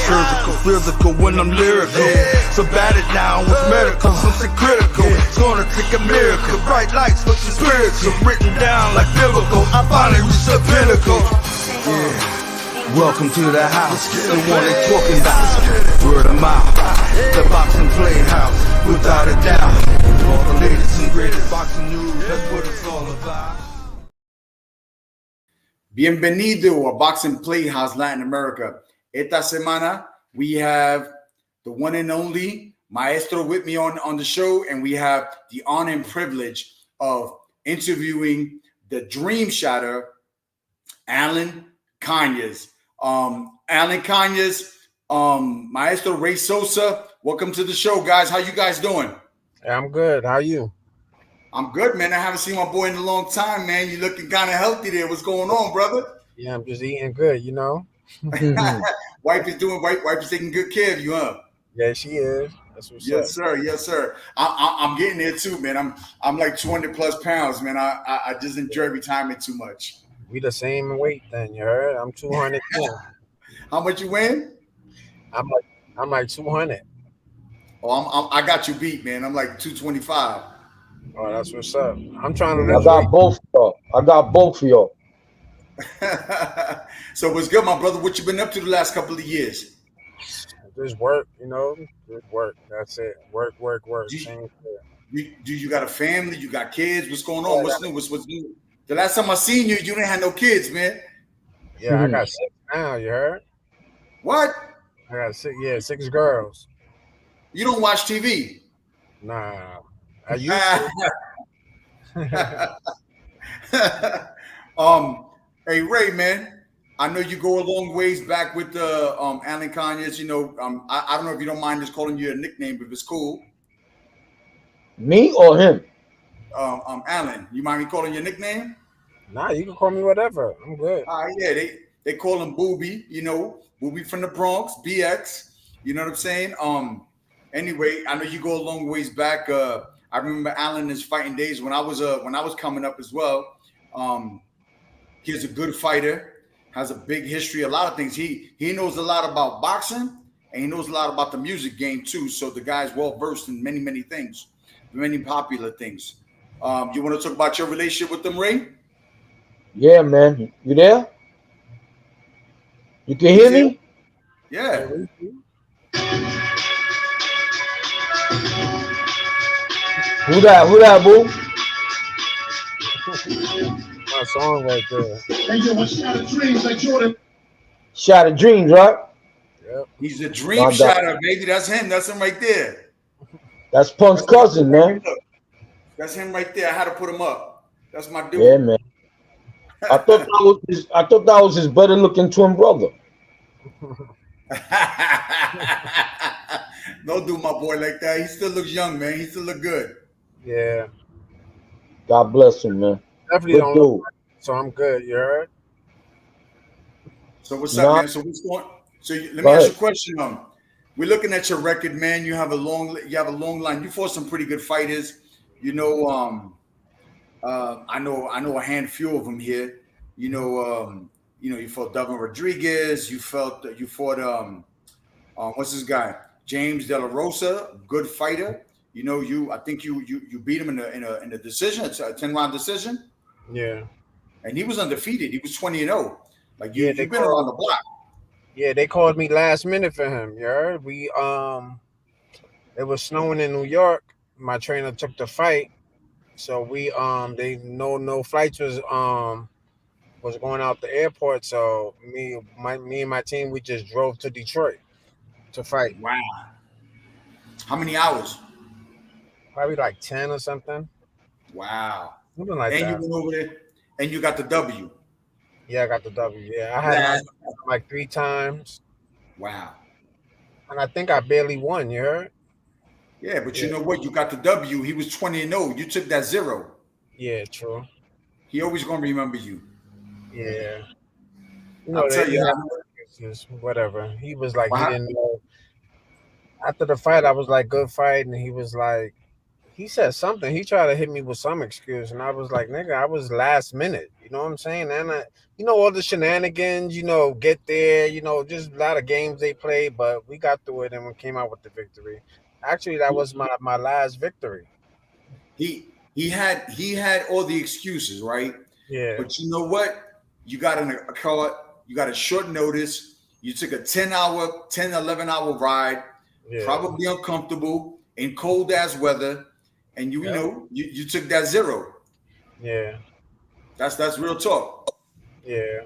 surgical, physical when I'm lyrical. So bat it down with medical, something critical. It's gonna take a miracle. Bright lights, but the spiritual, written down like biblical. I finally reached the pinnacle. Welcome to the house, the one they talking about. Word of mouth, the boxing PlayHouse, without a doubt. All the latest and greatest boxing news, that's what it's all about. Bienvenido a Boxing PlayHouse Latin America. Esta semana we have the one and only Maestro with me on the show, and we have the honor and privilege of interviewing the Dream Shatterer, Alan Conyers. Alan Conyers, Maestro Ray Sosa, welcome to the show, guys. How you guys doing? Hey, I'm good. How are you? I'm good, man. I haven't seen my boy in a long time, man. You looking kind of healthy there. What's going on, brother? Yeah, I'm just eating good, you know. Wife is taking good care of you, huh? Yeah, she is. That's what's yes, sir. Yes, sir. I'm getting there too, man. I'm like 200 plus pounds, man. I just enjoy retirement too much. We the same weight then, you heard? I'm 200. How much you weigh? I'm like 200. Oh, I got you beat, man. I'm like 225. Oh, that's what's up. I'm trying to. I got both of y'all. So what's good, my brother? What you been up to the last couple of years? Just work, you know. Just work. That's it. Work. Do you got a family? You got kids? What's going on? What's new? What's new? The last time I seen you, you didn't have no kids, man. Yeah, I got 6 now. You heard? What? I got 6. Yeah, 6 girls. You don't watch TV? Nah, I used to. Hey Ray, man, I know you go a long ways back with the Alan Conyers. You know, I don't know if you don't mind just calling you a nickname, if it's cool. Me or him? Alan, you mind me calling you a nickname? Nah, you can call me whatever. I'm good. Yeah, they call him Booby. You know, Booby from the Bronx, BX. You know what I'm saying? Anyway, I know you go a long ways back. I remember Alan his fighting days when I was coming up as well. He's a good fighter, has a big history, a lot of things. He knows a lot about boxing, and he knows a lot about the music game too. So the guy's well versed in many things, many popular things. You want to talk about your relationship with them, Ray? Yeah, man. You there? You can hear me? Yeah. Who that, boo? My song right there. Hey, yo, what's Shattered Dreams like Jordan? Shattered Dreams, right? Yep. He's a dream shatter, baby. That's him. That's him right there. That's Punk's cousin, man. That's him right there. I had to put him up. That's my dude. Yeah, man. I thought that was his better looking twin brother. Don't do my boy like that. He still looks young, man. He still look good. Yeah. God bless him, man. Definitely don't look like it, so I'm good. You heard? So what's up, man? So what's going? So let me ask you a question. We're looking at your record, man. You have a long line. You fought some pretty good fighters. You know, I know a handful of them here. You know, you fought Devin Rodriguez. You fought what's this guy? James De La Rosa, good fighter. You know, I think you beat him in a decision, it's a 10-round decision. Yeah. And he was undefeated. He was 20-0. Like you've been around the block. Yeah, they called me last minute for him. You heard? We it was snowing in New York. My trainer took the fight. So we they no flights was going out the airport. So me and my team, we just drove to Detroit to fight. Wow. How many hours? Probably like 10 or something. Wow. Something like that. And you went over there and you got the W. Yeah, I got the W. Yeah, I had like 3 times. Wow. And I think I barely won, you heard? Yeah, but you know what? You got the W. He was 20-0. You took that 0. Yeah, true. He always gonna remember you. Yeah. You know, I'll tell you. Whatever. He was like, he didn't know. After the fight, I was like, good fight. And he was like, he said something. He tried to hit me with some excuse, and I was like, "Nigga, I was last minute." You know what I'm saying? And all the shenanigans. Get there. Just a lot of games they played, but we got through it and we came out with the victory. Actually, that was my last victory. He had all the excuses, right? Yeah, But you know what? You got in a car, you got a short notice, you took a 11-hour ride, yeah, probably uncomfortable in cold ass weather, and yeah, you took that zero. yeah, That's real talk. yeah.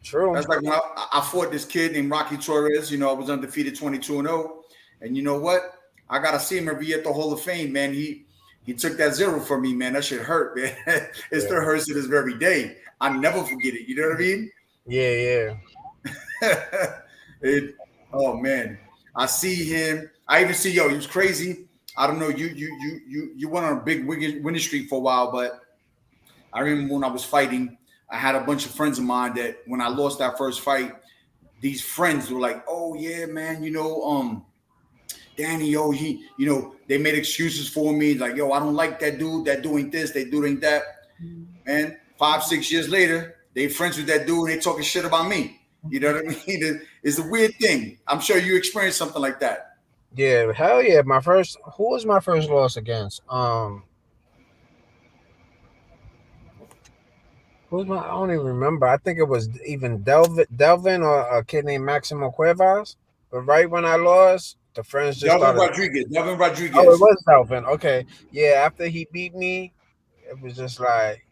True. That's like when I fought this kid named Rocky Torres. I was undefeated 22-0. And you know what? I gotta see him every year at the Hall of Fame, man. He took that zero from me, man. That shit hurt, man. It Yeah, still hurts to this very day. I never forget it. You know what I mean? yeah, yeah. It, oh man. I see him. I even see he was crazy. I don't know. You went on a big winning streak for a while, but I remember when I was fighting, I had a bunch of friends of mine that when I lost that first fight, these friends were like, "Oh yeah, man, Danny, yo, they made excuses for me, like, yo, I don't like that dude, that doing this, they doing that." And 5-6 years later, they friends with that dude and they talking shit about me. You know what I mean? It's a weird thing. I'm sure you experienced something like that. Yeah, hell yeah. Who was my first loss against? I don't even remember. I think it was even Delvin or a kid named Maximo Cuevas. But right when I lost, the friends just Delvin started. Rodriguez. Delvin Oh, it Rodriguez. was Delvin. Okay. Yeah, after he beat me, it was just like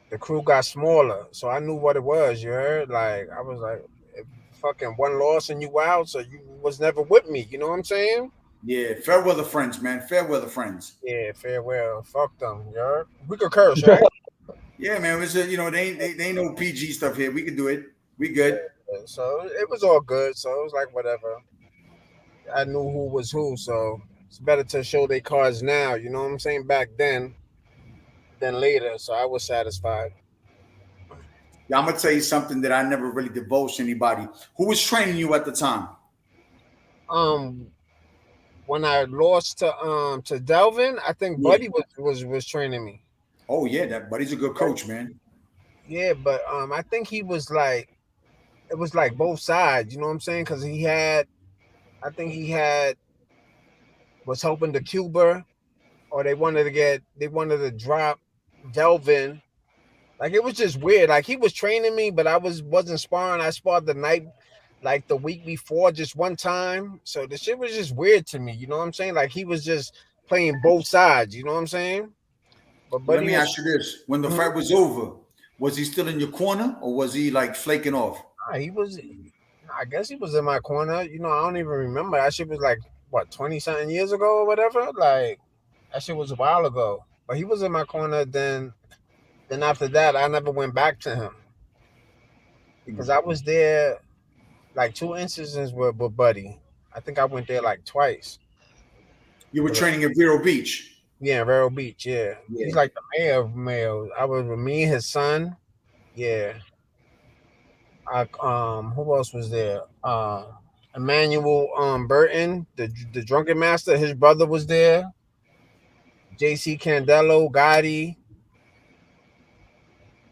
the crew got smaller. So I knew what it was, you heard? Like, I was like, fucking one loss and you out, so you was never with me. You know what I'm saying? Yeah, fair weather friends, man. Fair weather friends. Yeah, farewell. Fuck them, you heard? We could curse, right? Yeah, man. They ain't no PG stuff here. We can do it. We good. Yeah, so it was all good. So it was like whatever. I knew who was who, so it's better to show their cards now. You know what I'm saying? Back then than later. So I was satisfied. Yeah, I'm gonna tell you something that I never really divulged to anybody. Who was training you at the time? Um, when I lost to Delvin, I think Yeah. Buddy was training me. Oh yeah, that buddy's a good coach, man. Yeah, but I think he was like it was like both sides. You know what I'm saying? Because I think he had was hoping to Cuba, or they wanted to drop Delvin. Like it was just weird. Like he was training me, but I wasn't sparring. I sparred the night, like the week before, just one time. So the shit was just weird to me. You know what I'm saying? Like he was just playing both sides. You know what I'm saying? But Let Buddy me was. ask you this: when the Mhm. fight was over, was he still in your corner or was he like flaking off? He was. I guess he was in my corner. I don't even remember. That shit was like what 20 something years ago or whatever. Like that shit was a while ago. But he was in my corner. Then after that, I never went back to him because I was there like two instances with Buddy. I think I went there like twice. You were training at Vero Beach. Yeah, Vero Beach. Yeah, Yeah. he's like the mayor of Mayo. I was with me and his son. Yeah. Who else was there? Emmanuel Burton, the drunken master. His brother was there. JC Candelo, Gotti.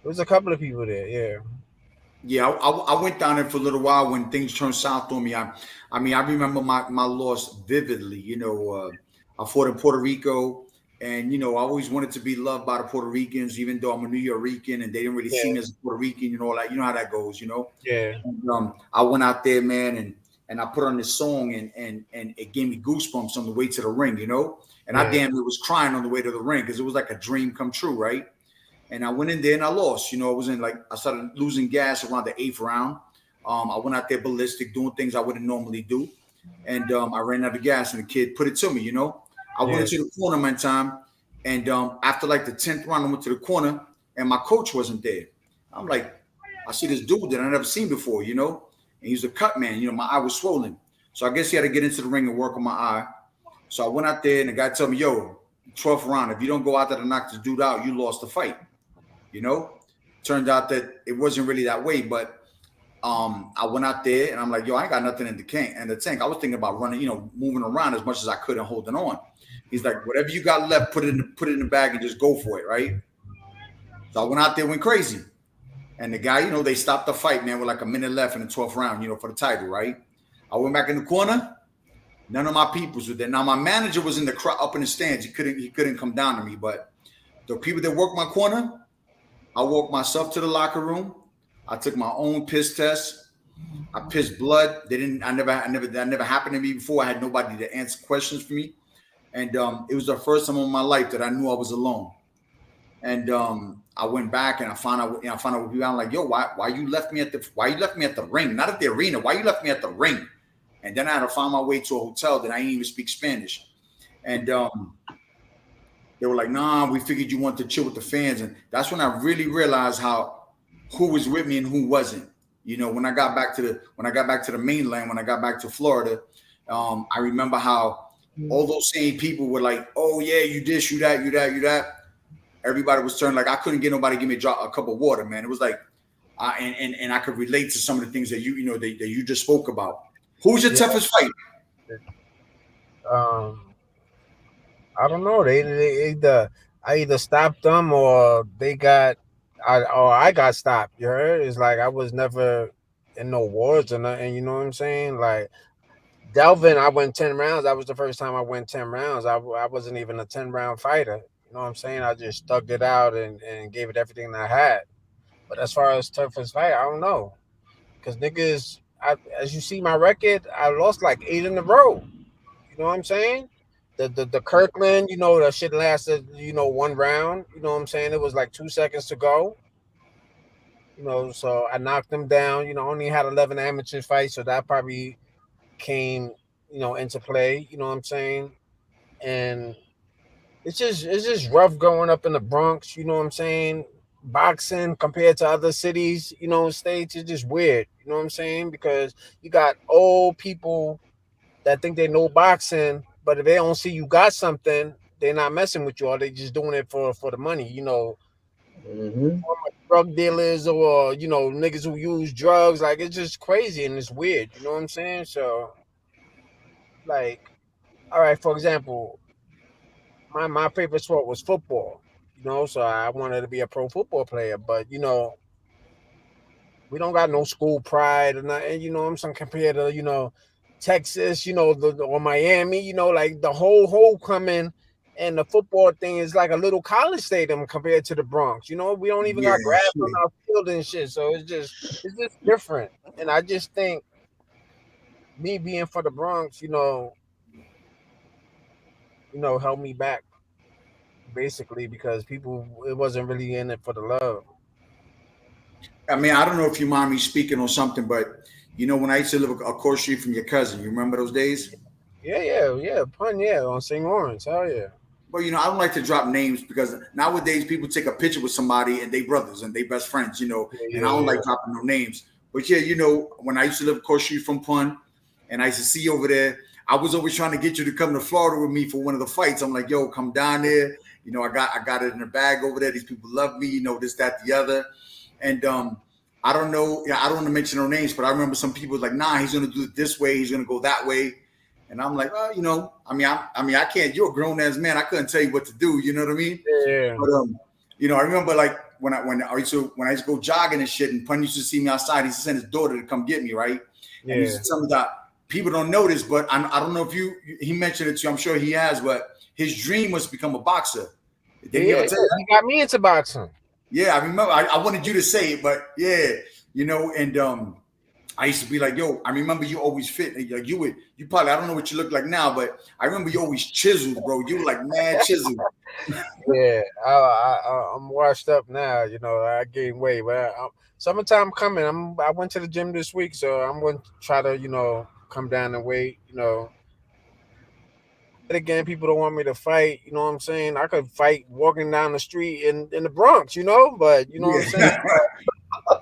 There was a couple of people there. Yeah. Yeah, I went down there for a little while when things turned south on me. I remember my loss vividly. I fought in Puerto Rico, and I always wanted to be loved by the Puerto Ricans, even though I'm a New Yorker, and they didn't really see Yeah. me as a Puerto Rican. All that. You know how that goes. Yeah. And, I went out there, man, and I put on this song, and it gave me goosebumps on the way to the ring. And I Yeah. damn near was crying on the way to the ring because it was like a dream come true, right? And I went in there and I lost. I started losing gas around the 8th round. I went out there ballistic, doing things I wouldn't normally do. And I ran out of gas and the kid put it to me, I went Yeah. into the corner one time. And after like the 10th round, I went to the corner and my coach wasn't there. I'm like, I see this dude that I never seen before, and he's a cut man. My eye was swollen. So I guess he had to get into the ring and work on my eye. So I went out there and the guy told me, yo, 12th round, if you don't go out there to knock this dude out, you lost the fight. Turned out that it wasn't really that way, but I went out there and I'm like, yo, I ain't got nothing in the tank. I was thinking about running, moving around as much as I could and holding on He's like, whatever you got left, put it in the bag and just go for it, right? So I went out there, went crazy. And the guy, you know, they stopped the fight, man, with like a minute left in the 12th round, you know, for the title, right? I went back in the corner. None of my peoples were there. Now my manager was in the crowd, up in the stands. He couldn't come down to me, but the people that worked my corner, I walked myself to the locker room. I took my own piss test. I pissed blood. That never happened to me before. I had nobody to answer questions for me. And it was the first time in my life that I knew I was alone. And I went back and I found out with people. I'm like, yo, why you left me at the ring? Not at the arena. Why you left me at the ring? And then I had to find my way to a hotel that I didn't even speak Spanish. And they were like, nah, we figured you wanted to chill with the fans. And that's when I really realized who was with me and who wasn't. You know, when I got back to the mainland, when I got back to Florida, I remember how all those same people were like, oh yeah, you this, you that, you that, you that. Everybody was turning, like I couldn't get nobody to give me a cup of water, man. It was like, and I could relate to some of the things that you just spoke about. Who's your toughest fight? I don't know. I either stopped them or I got stopped. You heard? It's like I was never in no wars or nothing. You know what I'm saying? Like Delvin, I went 10 rounds. That was the first time I went 10 rounds. I wasn't even a 10-round fighter. You know what I'm saying? I just thugged it out and gave it everything I had. But as far as toughest fight, I don't know. Because niggas, as you see my record, I lost like 8 in a row. You know what I'm saying? The Kirkland, you know, that shit lasted, you know, 1 round. You know what I'm saying? It was like 2 seconds to go. You know, so I knocked them down. You know, only had 11 amateur fights, so that probably came, you know, into play. You know what I'm saying? And it's just rough growing up in the Bronx. You know what I'm saying? Boxing compared to other cities, you know, states is just weird. You know what I'm saying? Because you got old people that think they know boxing, but if they don't see you got something, they're not messing with you, or they just doing it for the money. You know, drug dealers or you know niggas who use drugs. Like it's just crazy and it's weird. You know what I'm saying? So, like, all right, for example, my favorite sport was football. You know, so I wanted to be a pro football player, but you know, we don't got no school pride or nothing. You know what I'm saying? Compared to Texas, or Miami, like the whole homecoming and the football thing is like a little college stadium compared to the Bronx. We don't even Yeah, got grass on shit. our field and shit. So it's just different. And I just think me being for the Bronx, held me back basically because people it wasn't really in it for the love. I mean, I don't know if you mind me speaking on something, but when I used to live across the street from your cousin, you remember those days? Yeah. Pun, yeah, on St. Lawrence. Hell yeah. Well, I don't like to drop names because nowadays people take a picture with somebody and they brothers and they best friends, and I don't like dropping no names. But yeah, when I used to live across the street from Pun and I used to see you over there, I was always trying to get you to come to Florida with me for one of the fights. I'm like, yo, come down there. I got it in the bag over there. These people love me, this, that, the other. And I don't know. I don't want to mention no names, but I remember some people like, nah, he's going to do it this way. He's going to go that way. And I'm like, well, I can't. You're a grown ass man. I couldn't tell you what to do. You know what I mean? Yeah. But I remember like when I used to go jogging and shit, and Pun used to see me outside. He used to send his daughter to come get me, right? Yeah. And he used to tell me that people don't know this, but I don't know if he mentioned it to you. I'm sure he has, but his dream was to become a boxer. Did he ever tell you that? He got me into boxing. Yeah, I remember. I wanted you to say it, but yeah, and I used to be like, yo, I remember you always fit. Like you probably, I don't know what you look like now, but I remember you always chiseled, bro. You were like mad chiseled. Yeah, I'm washed up now. I gained weight, but summertime coming. I went to the gym this week, so I'm going to try to come down and weight. But again, people don't want me to fight. You know what I'm saying? I could fight walking down the street in the Bronx, but you know what I'm saying?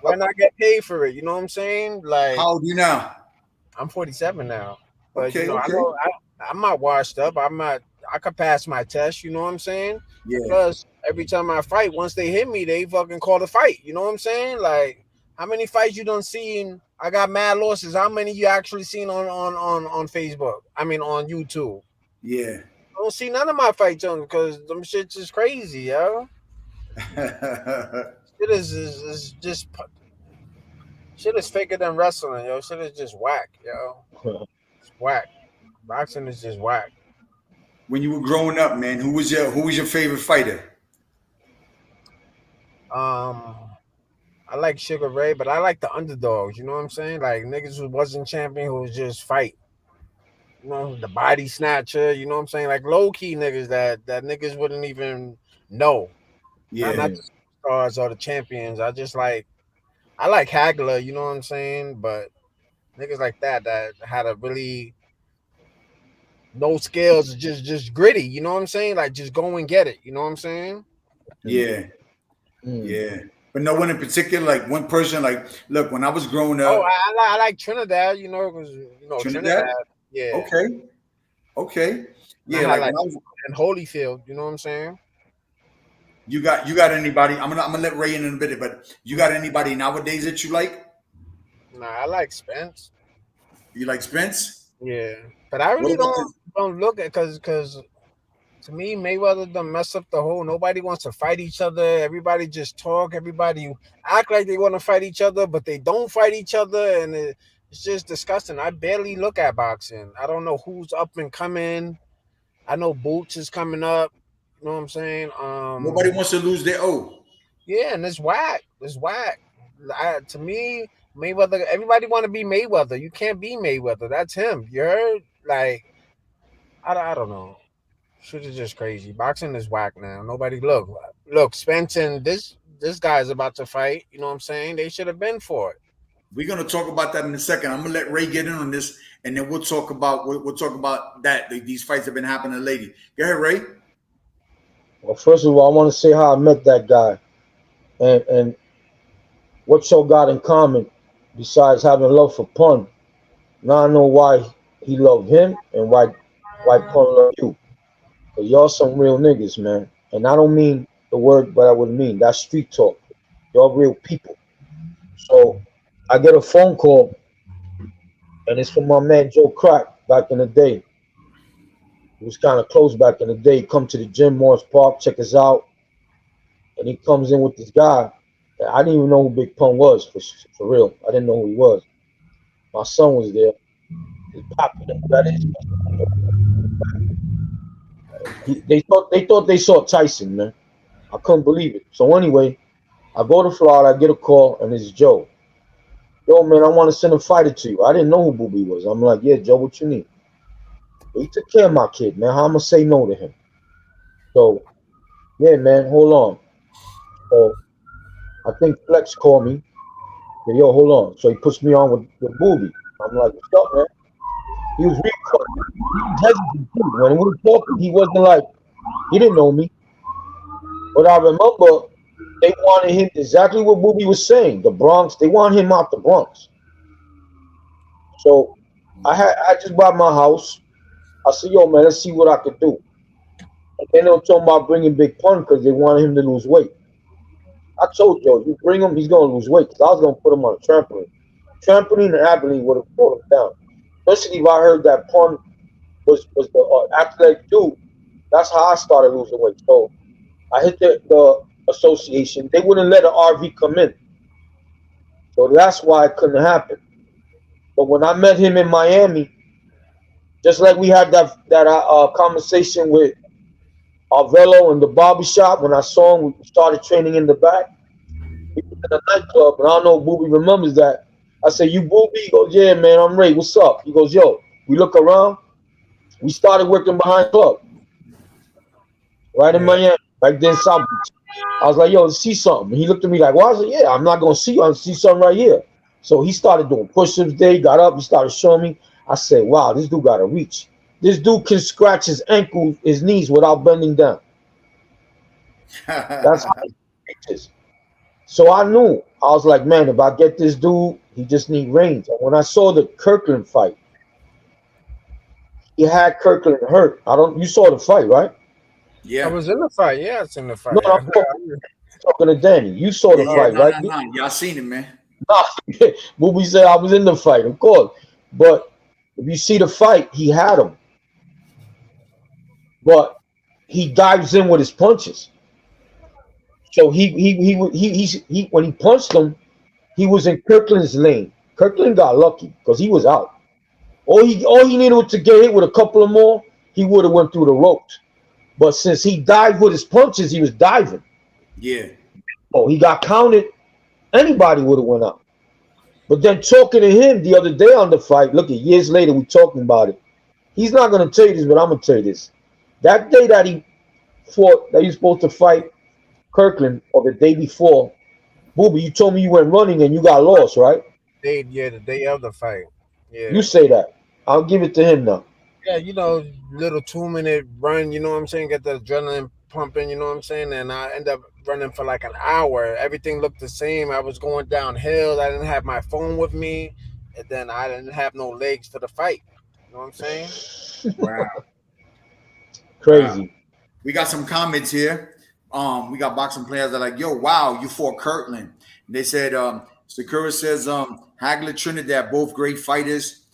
Why not get paid for it? You know what I'm saying? Like, how old are you now? I'm 47 now. But okay, I'm not washed up. I could pass my test, you know what I'm saying? Yeah. Plus, every time I fight, once they hit me, they fucking call the fight. You know what I'm saying? Like, how many fights you done seen? I got mad losses. How many you actually seen on Facebook? I mean on YouTube? Yeah. don't see none of my fights on because them shits is crazy, yo. Shit is just shit is faker than wrestling, yo. Shit is just whack, yo. It's whack. Boxing is just whack. When you were growing up, man, who was your favorite fighter? Um, I like Sugar Ray, but I like the underdogs. You know what I'm saying? Like niggas who wasn't champion who was just fight. You know, the body snatcher. You know what I'm saying? Like low key niggas that niggas wouldn't even know. Not Yeah, the stars or the champions. I like Hagler. You know what I'm saying? But niggas like that had a really no scales, just gritty. You know what I'm saying? Like just go and get it. You know what I'm saying? yeah, Mm. yeah. But no one in particular, like one person. Like, look, when I was growing Oh, up, I like Trinidad. You know, because Trinidad. Trinidad. Yeah, Okay, okay, and I yeah. had Like like when I was, and Holyfield. You know what I'm saying? you got anybody? I'm gonna let Ray in a bit, but you got anybody nowadays that you like? Nah, I like Spence. You like Spence? Yeah, but I What really about don't this? don't look at because to me Mayweather done mess up the whole. Nobody wants to fight each other. Everybody just talk. Everybody act like they want to fight each other, but they don't fight each other, and it's just disgusting. I barely look at boxing. I don't know who's up and coming. I know Boots is coming up. You know what I'm saying? Nobody wants to lose their O. Yeah, and it's whack. It's whack. To me, Mayweather. Everybody want to be Mayweather. You can't be Mayweather. That's him. You heard? Like I don't know. Shit is just crazy. Boxing is whack now. Nobody look. Spence and this guy's about to fight. You know what I'm saying? They should have been for it. We're gonna talk about that in a second. I'm gonna let Ray get in on this, and then we'll talk about that. These fights have been happening lately. Go ahead, Ray. Well, first of all, I want to say how I met that guy, and what y'all got in common besides having love for Pun. Now I know why he loved him and why Pun loved you. Cause y'all some real niggas, man. And I don't mean the word, but I would mean that's street talk. Y'all real people. So I get a phone call, and it's from my man Joe Crack back in the day. He was kind of close back in the day. He come to the gym, Morris Park, check us out, and he comes in with this guy. I didn't even know who Big Pun was for real. I didn't know who he was. My son was there. His poppy, that is. They thought they saw Tyson, man. I couldn't believe it. So anyway, I go to Florida, I get a call, and it's Joe. Yo, man, I want to send a fighter to you. I didn't know who Booby was. I'm like, yeah, Joe, what you need? He took care of my kid, man. How I'm gonna say no to him? So yeah, man, hold on. So I think Flex called me. Said, yo, hold on. So he puts me on with Booby. I'm like, what's up, man? He was real. He was hesitant too. When we were talking, he wasn't like he didn't know me. But I remember they wanted him exactly what Booby was saying. The Bronx, they want him out the Bronx. So I just bought my house. I said, yo, man, let's see what I could do. And then they were talking about bringing Big Pun because they wanted him to lose weight. I told Joe, you bring him, he's gonna lose weight. Cause I was gonna put him on a trampoline. Trampoline and Abilene would have brought him down. Especially if I heard that Pun was the athletic dude. That's how I started losing weight. So I hit the association. They wouldn't let an RV come in. So that's why it couldn't happen. But when I met him in Miami, just like we had that conversation with Arvello in the barbershop, when I saw him, we started training in the back. We was in a nightclub, and I don't know if Booby remembers that. I said, you Booby? He goes, yeah, man, I'm Ray. What's up? He goes, yo, we look around. We started working behind the club, right in Yeah. Miami, right there in South Beach. I was like, yo, see something. He looked at me like, well, I was like, yeah, I'm not going to see you. I see something right here. So he started doing push-ups there. He got up. He started showing me. I said, wow, this dude got a reach. This dude can scratch his ankle, his knees without bending down. That's how he reaches. So I knew. I was like, man, if I get this dude, he just need range. And when I saw the Kirkland fight, he had Kirkland hurt. You saw the fight, right? I Yeah, was in the fight. Yeah, it's in the No, fight. I'm talking to Danny. You saw yeah, the yeah. fight, No, right? no, no. Y'all seen it, man. Nah, Booby said I was in the fight, of course. But if you see the fight, he had him. but he dives in with his punches. So he when he punched him, he was in Kirkland's lane. Kirkland got lucky because he was out. All he needed to get hit with a couple of more, he would have went through the ropes. But since he dived with his punches, he was diving. Yeah. Oh, he got counted. Anybody would have went up. But then talking to him the other day on the fight, look at years later, we talking about it. He's not gonna tell you this, but I'm gonna tell you this. That day that he fought, that he was supposed to fight Kirkland, or the day before, Booby, you told me you went running and you got lost, right? The day of the fight. You Yeah. say that. I'll give it to him now. Yeah, little 2 minute run, you know what I'm saying? Get the adrenaline pumping, you know what I'm saying? And I end up running for like an hour. Everything looked the same. I was going downhill. I didn't have my phone with me. And then I didn't have no legs for the fight. You know what I'm saying? Wow. Wow. Crazy. We got some comments here. We got boxing players that are like, yo, wow, you fought Kirtland. They said, Sakura says, Hagler Trinidad, both great fighters.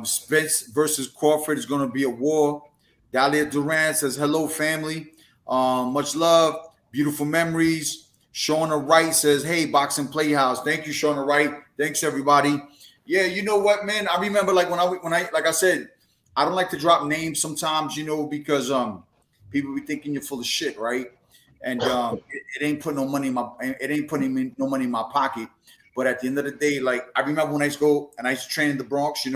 Spence versus Crawford is going to be a war. Dahlia Duran says, hello, family. Much love. Beautiful memories. Shauna Wright says, hey, Boxing Playhouse. Thank you, Shauna Wright. Thanks, everybody. Yeah, you know what, man? I remember like when I like I said, I don't like to drop names sometimes, because people be thinking you're full of shit, right? And it ain't putting no money in my no money in my pocket. But at the end of the day, like I remember when I used to go and I used to train in the Bronx, I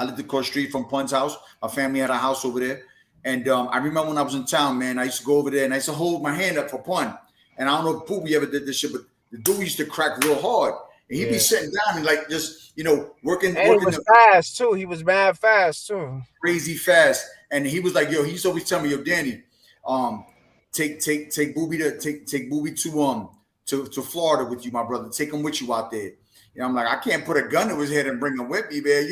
lived across the street from Pun's house. My family had a house over there. And I remember when I was in town, man, I used to go over there and I used to hold my hand up for Pun. And I don't know if Poopy ever did this shit, but the dude used to crack real hard. And he'd be sitting down and like just, working. And he was fast too. He was mad fast too. Crazy fast. And he was like, yo, he used to always tell me, yo, Danny, take Booby to Florida with you, my brother. Take him with you out there. And I'm like, I can't put a gun to his head and bring him with me, man.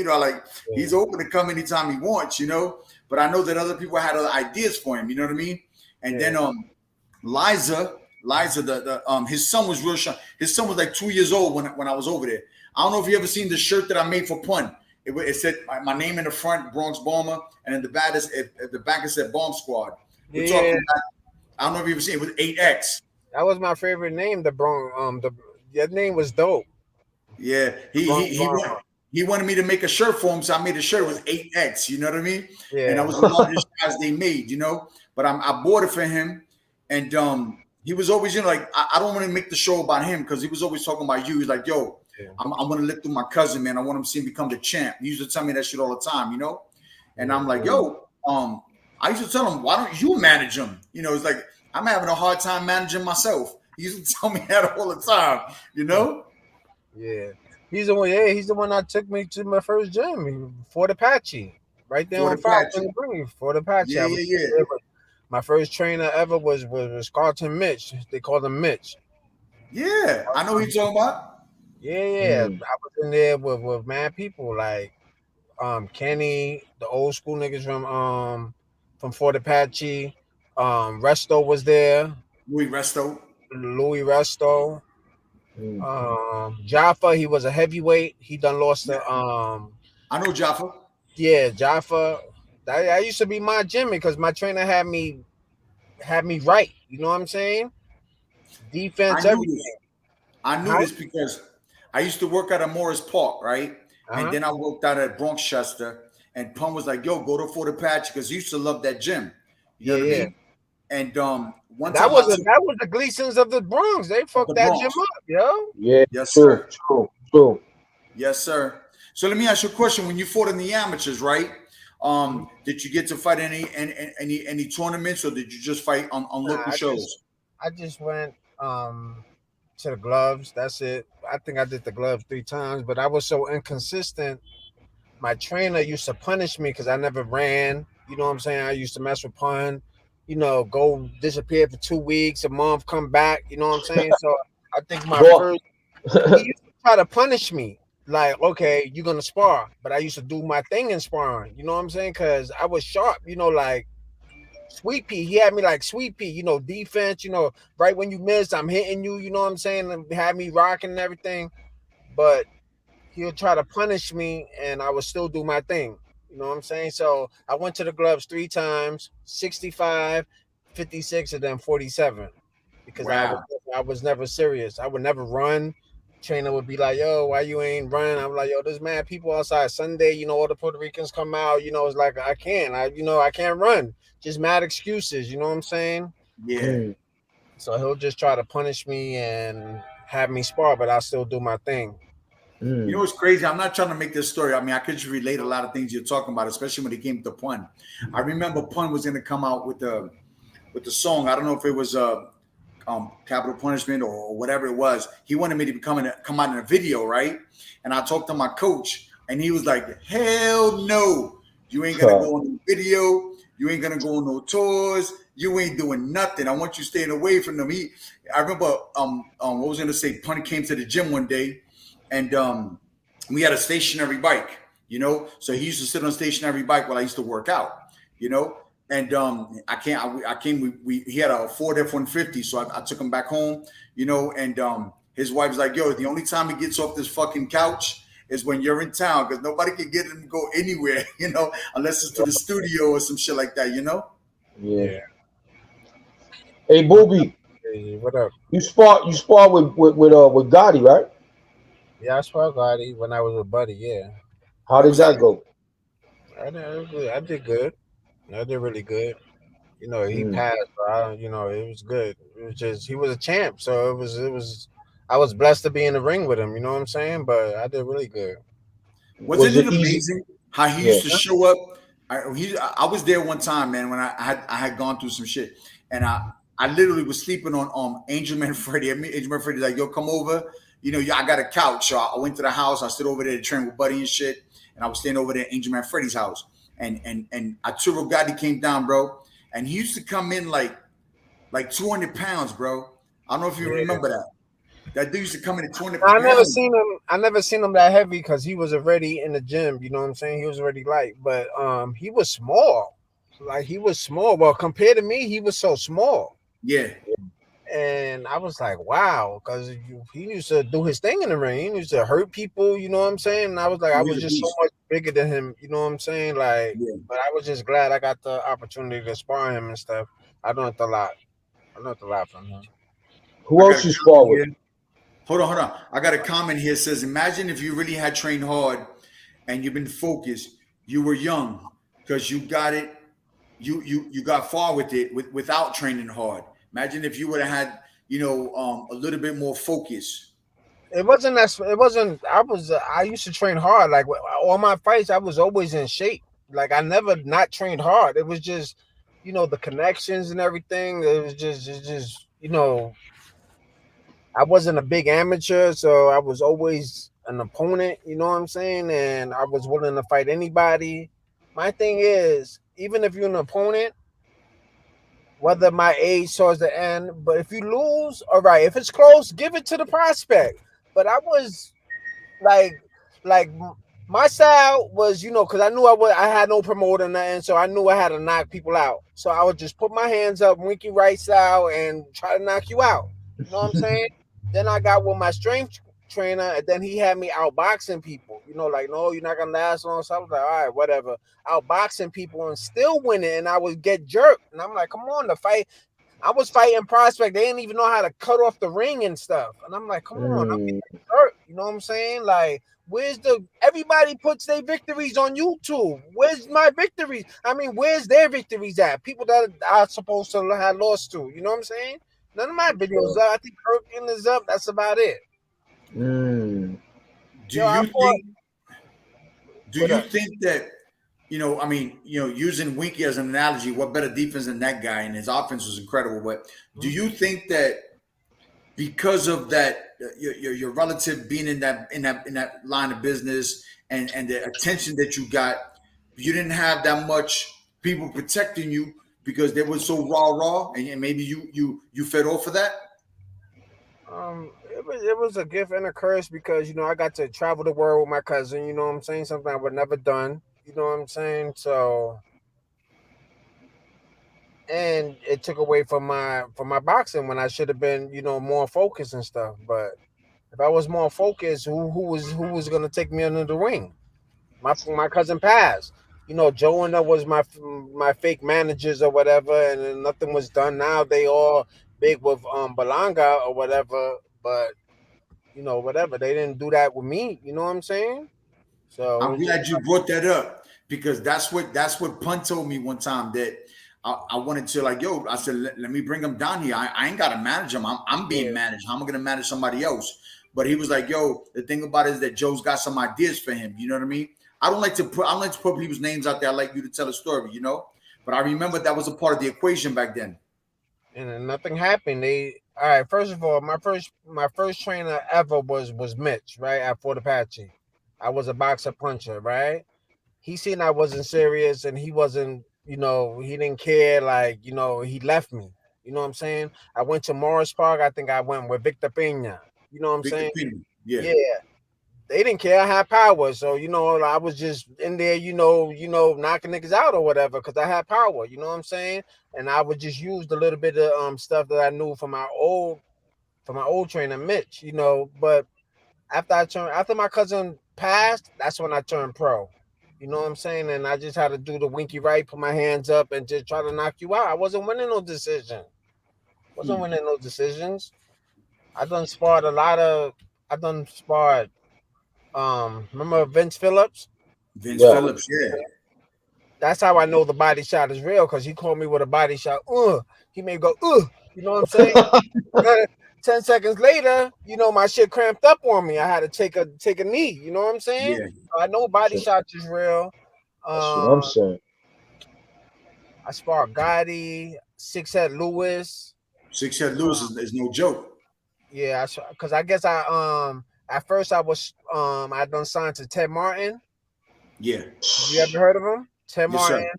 He's open to come anytime he wants, But I know that other people had other ideas for him, you know what I mean? And then Liza, his son was real shy. His son was like 2 years old when I was over there. I don't know if you ever seen the shirt that I made for Pun. It said my name in the front, Bronx Bomber, and in the back it said Bomb Squad. We're talking about, I don't know if you ever seen it. It was 8X. That was my favorite name. That name was dope. Yeah, he wanted me to make a shirt for him, so I made a shirt. It was 8X. You know what I mean? Yeah. And that was the largest size they made. But I bought it for him, and he was always like I don't want to make the show about him because he was always talking about you. He's like, yo, I'm going to live through my cousin, man. I want him to see him become the champ. He used to tell me that shit all the time, And I'm like, yo, I used to tell him, why don't you manage him? It's like I'm having a hard time managing myself. He used to tell me that all the time, Yeah. He's the one. Yeah, he's the one that took me to my first gym, Fort Apache, right there on Fort Apache. Yeah. My first trainer ever was Carlton Mitch. They called him Mitch. Yeah, I know who you're talking about. Yeah. I was in there with mad people like Kenny, the old school niggas from Fort Apache. Resto was there. Louis Resto. Jaffa, he was a heavyweight. He done lost to I know Jaffa. Yeah, Jaffa. That used to be my gym because my trainer had me right. You know what I'm saying? Defense, everything. I knew this because I used to work out at Morris Park, right? And then I worked out at Bronx Chester. And Pum was like, yo, go to Fort Apache because he used to love that gym. You know what I mean? And one time that was the Gleasons of the Bronx. They fucked that gym up, yo. Yeah, yes, true, sir. True. Yes, sir. So let me ask you a question. When you fought in the amateurs, right? Did you get to fight any tournaments, or did you just fight on local shows? I just went to the gloves. That's it. I think I did the gloves 3 times, but I was so inconsistent. My trainer used to punish me because I never ran. You know what I'm saying? I used to mess with Pun. Go disappear for 2 weeks, a month, come back. You know what I'm saying? So I think he used to try to punish me. Like, okay, you're gonna spar, but I used to do my thing in sparring. You know what I'm saying? Because I was sharp. Like Sweet Pea. He had me like Sweet Pea. Defense. Right when you miss, I'm hitting you. You know what I'm saying? And had me rocking and everything. But he'll try to punish me, and I would still do my thing. You know what I'm saying? So I went to the gloves 3 times, 65, 56, and then 47. Because Wow. I was never serious. I would never run. Trainer would be like, "Yo, why you ain't running?" I'm like, "Yo, there's mad people outside Sunday. You know, all the Puerto Ricans come out. You know, it's like I can't. I can't run. Just mad excuses. You know what I'm saying?" Yeah. Mm, So he'll just try to punish me and have me spar, but I'll still do my thing. You know mm. what's crazy? I'm not trying to make this story. I mean, I could just relate a lot of things you're talking about, especially when it came to Pun. I remember Pun was going to come out with the song. I don't know if it was Capital Punishment or whatever it was. He wanted me to come out in a video, right? And I talked to my coach, and he was like, "Hell no, you ain't gonna go on the video. You ain't gonna go on no tours. You ain't doing nothing. I want you staying away from them." I remember, what was I gonna say? Pun came to the gym one day, and we had a stationary bike, So he used to sit on a stationary bike while I used to work out, you know. And I came. He had a Ford F-150, so I took him back home, And his wife's like, "Yo, the only time he gets off this fucking couch is when you're in town, because nobody can get him to go anywhere, unless it's to the studio or some shit like that." Yeah. Yeah. Hey, Booby, Hey, what up? you spar with Gotti, right? Yeah, I swear, Gotti, when I was with Buddy, yeah. How What did was that? that go? I did good. I did really good. You know, he Mm. passed, but it was good. It was just he was a champ, so it was. I was blessed to be in the ring with him. You know what I'm saying? But I did really good. Wasn't Was it it easy? amazing how he Yeah. used to show up? I was there one time, man, when I had gone through some shit, and I literally was sleeping on Angel Man Freddy. Angel Man Freddy like, "Yo, come over. I got a couch." So I went to the house. I stood over there to train with Buddy and shit, and I was staying over there at Angel Man Freddy's house. And Arturo Gotti came down, bro, and he used to come in like 200 pounds, bro. I don't know if you Yeah. remember that. That dude used to come in at 200 I never pounds. seen him. I never seen him that heavy because he was already in the gym. You know what I'm saying? He was already light, but he was small. Like he was small. Well, compared to me, he was so small. Yeah, And I was like, wow, because he used to do his thing in the ring. He used to hurt people, you know what I'm saying? And I was like, I no, was he's a just so beast. much bigger than him, you know what I'm saying? Like, Yeah. but I was just glad I got the opportunity to spar him and stuff. I learned a lot. I learned a lot from him. Who I got a else you spar comment with? here. Hold on. I got a comment here. It says, "Imagine if you really had trained hard and you've been focused. You were young because you got it. You got far with it without training hard. Imagine if you would have had a little bit more focus." It wasn't that. It wasn't. I was. I used to train hard. Like all my fights, I was always in shape. Like I never not trained hard. It was just, the connections and everything. It was just. I wasn't a big amateur, so I was always an opponent, you know what I'm saying? And I was willing to fight anybody. My thing is, even if you're an opponent, whether my age towards the end, but if you lose, all right, if it's close, give it to the prospect. But I was like, like my style was, because I knew I had no promoter or nothing, so I knew I had to knock people out. So I would just put my hands up, winky right style, and try to knock you out. You know what I'm saying? Then I got with my strength trainer, and then he had me outboxing people. Like, no, you're not gonna last long. So I was like, all right, whatever. Outboxing people and still winning, and I would get jerked. And I'm like, come on, the fight. I was fighting prospect. They didn't even know how to cut off the ring and stuff. And I'm like, come on, I'm Mm. getting hurt. You know what I'm saying? Like, where's everybody puts their victories on YouTube? Where's my victories? I mean, where's their victories at? People that are supposed to have lost to. You know what I'm saying? None of my videos up. I think Kirkland is up. That's about it. Mm. Do Yo, I you fought. think? Do What you up? think that? I mean, using Winky as an analogy, what better defense than that guy? And his offense was incredible. But do you think that because of that, your relative being in that line of business and the attention that you got, you didn't have that much people protecting you because they were so raw, and maybe you fed off of that. It was a gift and a curse because I got to travel the world with my cousin. You know what I'm saying? Something I would never done. You know what I'm saying? So, and it took away from my boxing when I should have been more focused and stuff. But if I was more focused, who was gonna take me under the ring? My cousin passed. Joe and them was my fake managers or whatever, and then nothing was done. Now they all big with Balanga or whatever, but whatever. They didn't do that with me. You know what I'm saying? So it I'm was just glad you brought that up because that's what Pun told me one time that I wanted to like, yo, I said, let me bring him down here. I ain't got to manage him. I'm being yeah. managed. How am I going to manage somebody else? But he was like, yo, the thing about it is that Joe's got some ideas for him. You know what I mean? I don't like to put people's names out there. I like you to tell a story, But I remember that was a part of the equation back then. And then nothing happened. All right. First of all, my first trainer ever was Mitch, right at Fort Apache. I was a boxer puncher, right? He seen I wasn't serious, and he wasn't, he didn't care. Like, he left me. You know what I'm saying? I went to Morris Park. I think I went with Victor Pena. You know what I'm Victor saying? Pena. Yeah. Yeah. They didn't care. I had power, so I was just in there, knocking niggas out or whatever, because I had power. You know what I'm saying? And I would just use the little bit of stuff that I knew from my old trainer Mitch. But after my cousin passed, that's when I turned pro. You know what I'm saying? And I just had to do the winky right, put my hands up, and just try to knock you out. I wasn't winning no decision. Wasn't Hmm. winning no decisions. I done sparred a lot of. I done sparred. Remember Vince Phillips? Vince Yeah. Phillips. Yeah. That's how I know the body shot is real, because he called me with a body shot. He may go, you know what I'm saying? 10 seconds later, my shit cramped up on me. I had to take a knee. You know what I'm saying? Yeah. So I know body So shots is real. that's what I'm Uh, saying. I sparred Gotti, Six Head Lewis. Six Head Lewis is no joke. Yeah, because I guess at first I done signed to Ted Martin. Yeah. You ever heard of him? Ted Yes, Martin. sir.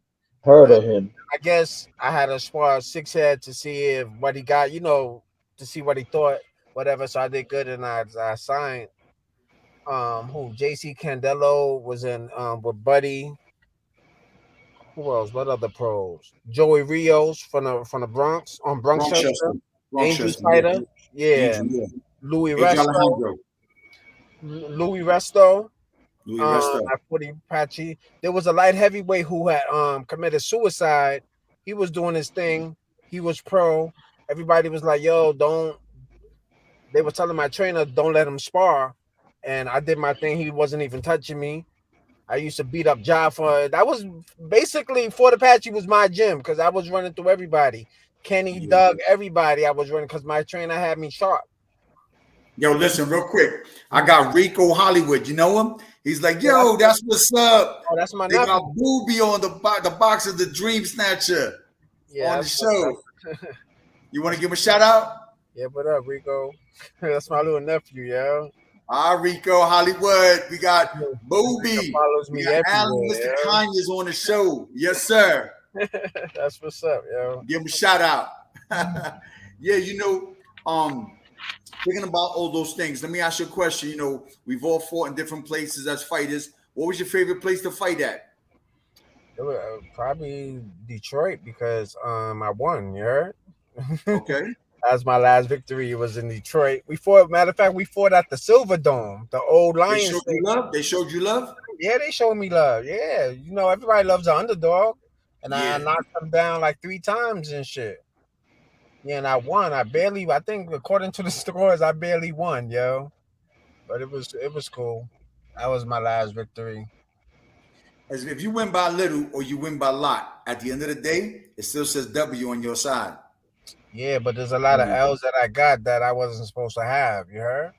Heard of him. I guess I had to spar Six Head to see if what he got, to see what he thought, whatever. So I did good, and I signed. Who JC Candelo was in with Buddy. Who else? What other pros? Joey Rios from the Bronx on Bronxchester. Bronxchester. Angel Bronxchester. Spider. Yeah. Yeah. Angel. Yeah. Louis Angel Resto. Alejandro. Louis Resto. Louis Resto. At Footy Apache. There was a light heavyweight who had committed suicide. He was doing his thing. He was pro. Everybody was like, yo, don't. They were telling my trainer, don't let him spar. And I did my thing. He wasn't even touching me. I used to beat up Jaffa. That was basically Fort Apache was my gym, because I was running through everybody. Kenny, Yeah. Doug, everybody I was running, because my trainer had me sharp. Yo, listen, real quick. I got Rico Hollywood. You know him? He's like, Yeah, yo, that's what's up. oh, that's my They nephew. got Booby on the box of the Dream Snatcher Yeah, on the that's show. You want to give him a shout out? yeah, what up, Rico? That's my little nephew, yeah. Rico Hollywood. We got Rico Booby. follows We me got Alan, Mr. everywhere, Conyers on the show. Yes, sir. yeah. That's what's up, yo. Give him a shout out. Yeah, thinking about all those things. Let me ask you a question. We've all fought in different places as fighters. What was your favorite place to fight at? It was, probably Detroit, because I won, you heard? Okay. That's my last victory. It was in Detroit. We fought. Matter of fact, we fought at the Silver Dome, the old They Lions showed you Stadium. love? They showed you love? Yeah, they showed me love. Yeah, everybody loves the underdog, and I Yeah. knocked them down like 3 times and shit. Yeah, and I won. I think according to the scores, I barely won, yo. But it was cool. That was my last victory. As if you win by little or you win by a lot, at the end of the day, it still says W on your side. Yeah, but there's a lot of L's that I got that I wasn't supposed to have. You heard?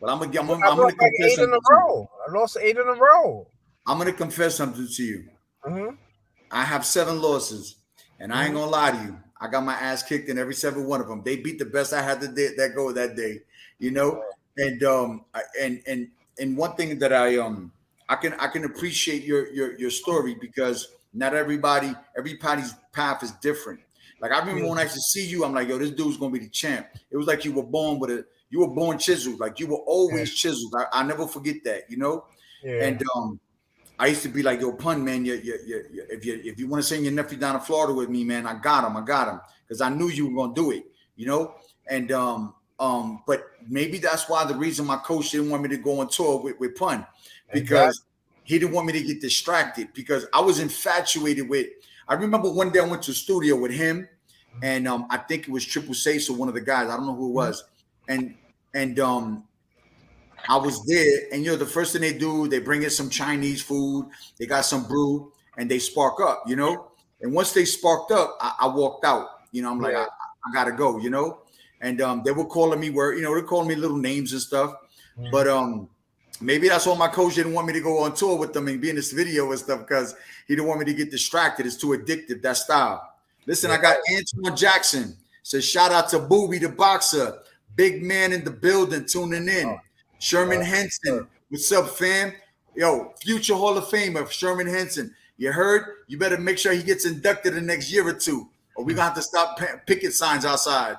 But I'm I gonna lost like confess 8 in something a to you. row. I lost 8 in a row. I'm gonna confess something to you. hmm I have 7 losses, and I ain't hmm gonna lie to you. I got my ass kicked in every 7 one of them. They beat the best I had that go that day, And and one thing that I can appreciate your story, because not everybody's path is different. Like I remember when I used to see you, I'm like, yo, this dude's gonna be the champ. It was like you were born chiseled, like you were always chiseled. I never forget that. Yeah. And I used to be like, yo, Pun, man, if you want to send your nephew down to Florida with me, man, I got him, because I knew you were gonna do it. And but maybe that's why the reason my coach didn't want me to go on tour with Pun, because he didn't want me to get distracted because I was infatuated with. I remember one day I went to the studio with him, and I think it was Triple Six or one of the guys. I don't know who it was, and I was there, and the first thing they do, they bring in some Chinese food, they got some brew, and they spark up, And once they sparked up, I walked out. I'm like, I gotta go, And they were calling me they're calling me little names and stuff, but maybe that's why my coach didn't want me to go on tour with them and be in this video and stuff because he didn't want me to get distracted. It's too addictive, that style. Listen, I got Antoine Jackson. Says shout out to Booby the boxer, big man in the building, tuning in. Sherman Henson, what's up, fam? Yo, future Hall of Famer, Sherman Henson. You heard? You better make sure he gets inducted in the next year or two, or we're gonna have to stop picket signs outside.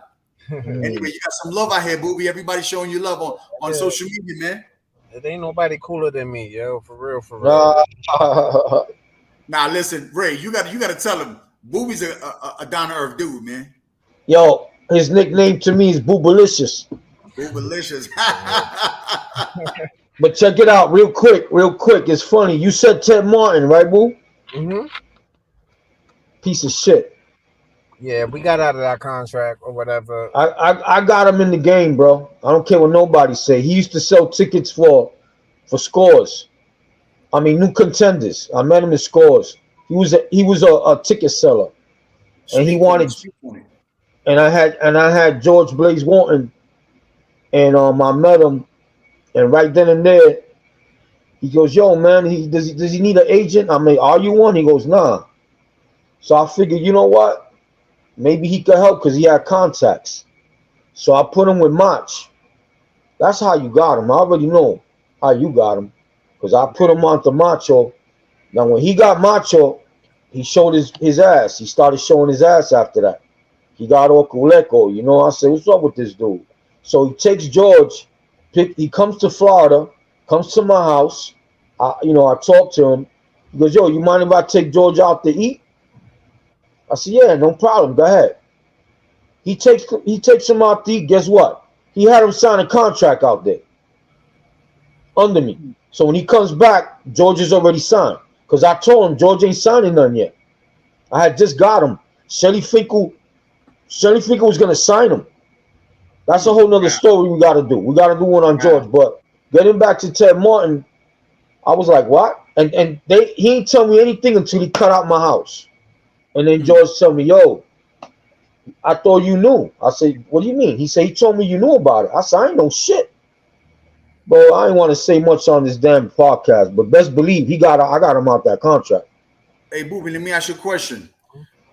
Anyway, you got some love out here, Booby. Everybody showing you love on social media, man. It ain't nobody cooler than me, yo. For real. Now listen, Ray, you gotta tell him Booby's a down to earth dude, man. Yo, his nickname to me is Boobalicious. Boobalicious. But check it out real quick. It's funny. You said Ted Martin, right, Boo? Mm-hmm. Piece of shit. Yeah, we got out of that contract or whatever. I got him in the game, bro. I don't care what nobody say. He used to sell tickets for Scores. I mean, New Contenders. I met him in Scores. He was a ticket seller, and he wanted. And I had George Blaze Walton, and I met him, and right then and there, he goes, "Yo, man, does he need an agent?" I mean, "Are you one?" He goes, "Nah." So I figured, you know what? Maybe he could help because he had contacts. So I put him with Mach. That's how you got him. I already know how you got him because I put him on to Macho. Now, when he got Macho, he showed his ass. He started showing his ass after that. He got Okuleko. I said, what's up with this dude? So he takes George. He comes to Florida, comes to my house. I talk to him. He goes, yo, you mind if I take George out to eat? I said, yeah, no problem. Go ahead. He takes him out to eat. Guess what? He had him sign a contract out there under me. So when he comes back, George is already signed. Because I told him George ain't signing none yet. I had just got him. Shelly Finkel was going to sign him. That's a whole nother story we got to do. We got to do one on George. But getting back to Ted Martin, I was like, what? And he ain't tell me anything until he cut out my house. And then George told me, yo, I thought you knew. I said, what do you mean? He said, he told me you knew about it. I said, I ain't know shit. Bro, I didn't want to say much on this damn podcast, but best believe I got him out that contract. Hey, Booby, let me ask you a question.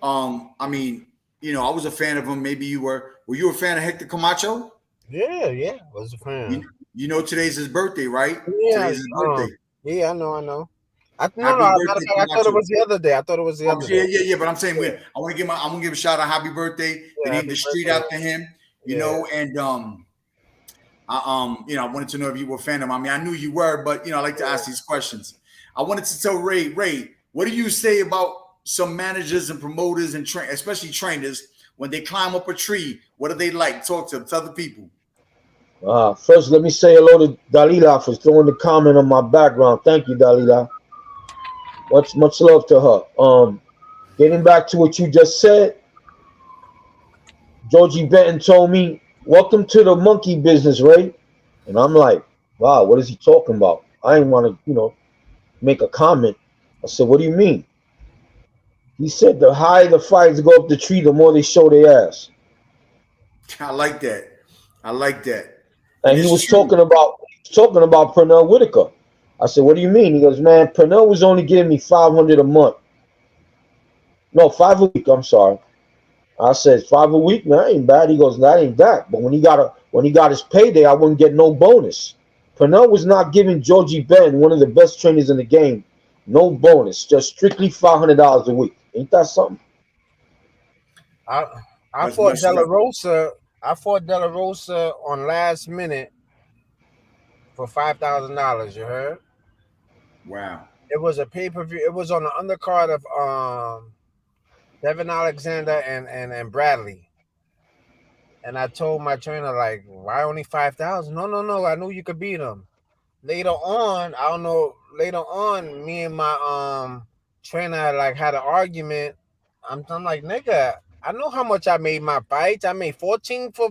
I mean, I was a fan of him. Maybe you were. Were you a fan of Hector Camacho? Yeah, I was a fan. Today's his birthday, right? Yeah, today's his birthday. Yeah, I know. I thought it was the other day. I thought it was the other day. Yeah. But I'm saying, I'm gonna give a shout out, happy birthday. They named the street after him. And I wanted to know if you were a fan of him. I mean, I knew you were, but I like to ask these questions. I wanted to tell Ray, what do you say about some managers and promoters and especially trainers when they climb up a tree? What do they like? Talk to them. Tell the people. First, let me say hello to Dalila for throwing the comment on my background. Thank you, Dalila. Much love to her. Getting back to what you just said, Georgie Benton told me, welcome to the monkey business, Ray. And I'm like, wow, what is he talking about? I didn't want to, make a comment. I said, what do you mean? He said the higher the fighters go up the tree, the more they show their ass. I like that. And he was talking about Pernell Whitaker. I said, what do you mean? He goes, man, Pernell was only giving me $500 a month. No, $5 a week. I'm sorry. I said, $5 a week? Man, that ain't bad. He goes, that ain't that. But when he got his payday, I wouldn't get no bonus. Pernell was not giving Georgie Benton, one of the best trainers in the game, no bonus, just strictly $500 a week. Ain't that something? I fought De La Rosa. I fought De La Rosa on last minute for $5,000. You heard? Wow. It was a pay-per-view. It was on the undercard of Devin Alexander and Bradley. And I told my trainer, like, why only 5,000? No. I knew you could beat him. Later on, I don't know. later on, me and my trainer like had an argument. I'm like, nigga, I know how much I made my fights. I made 14 for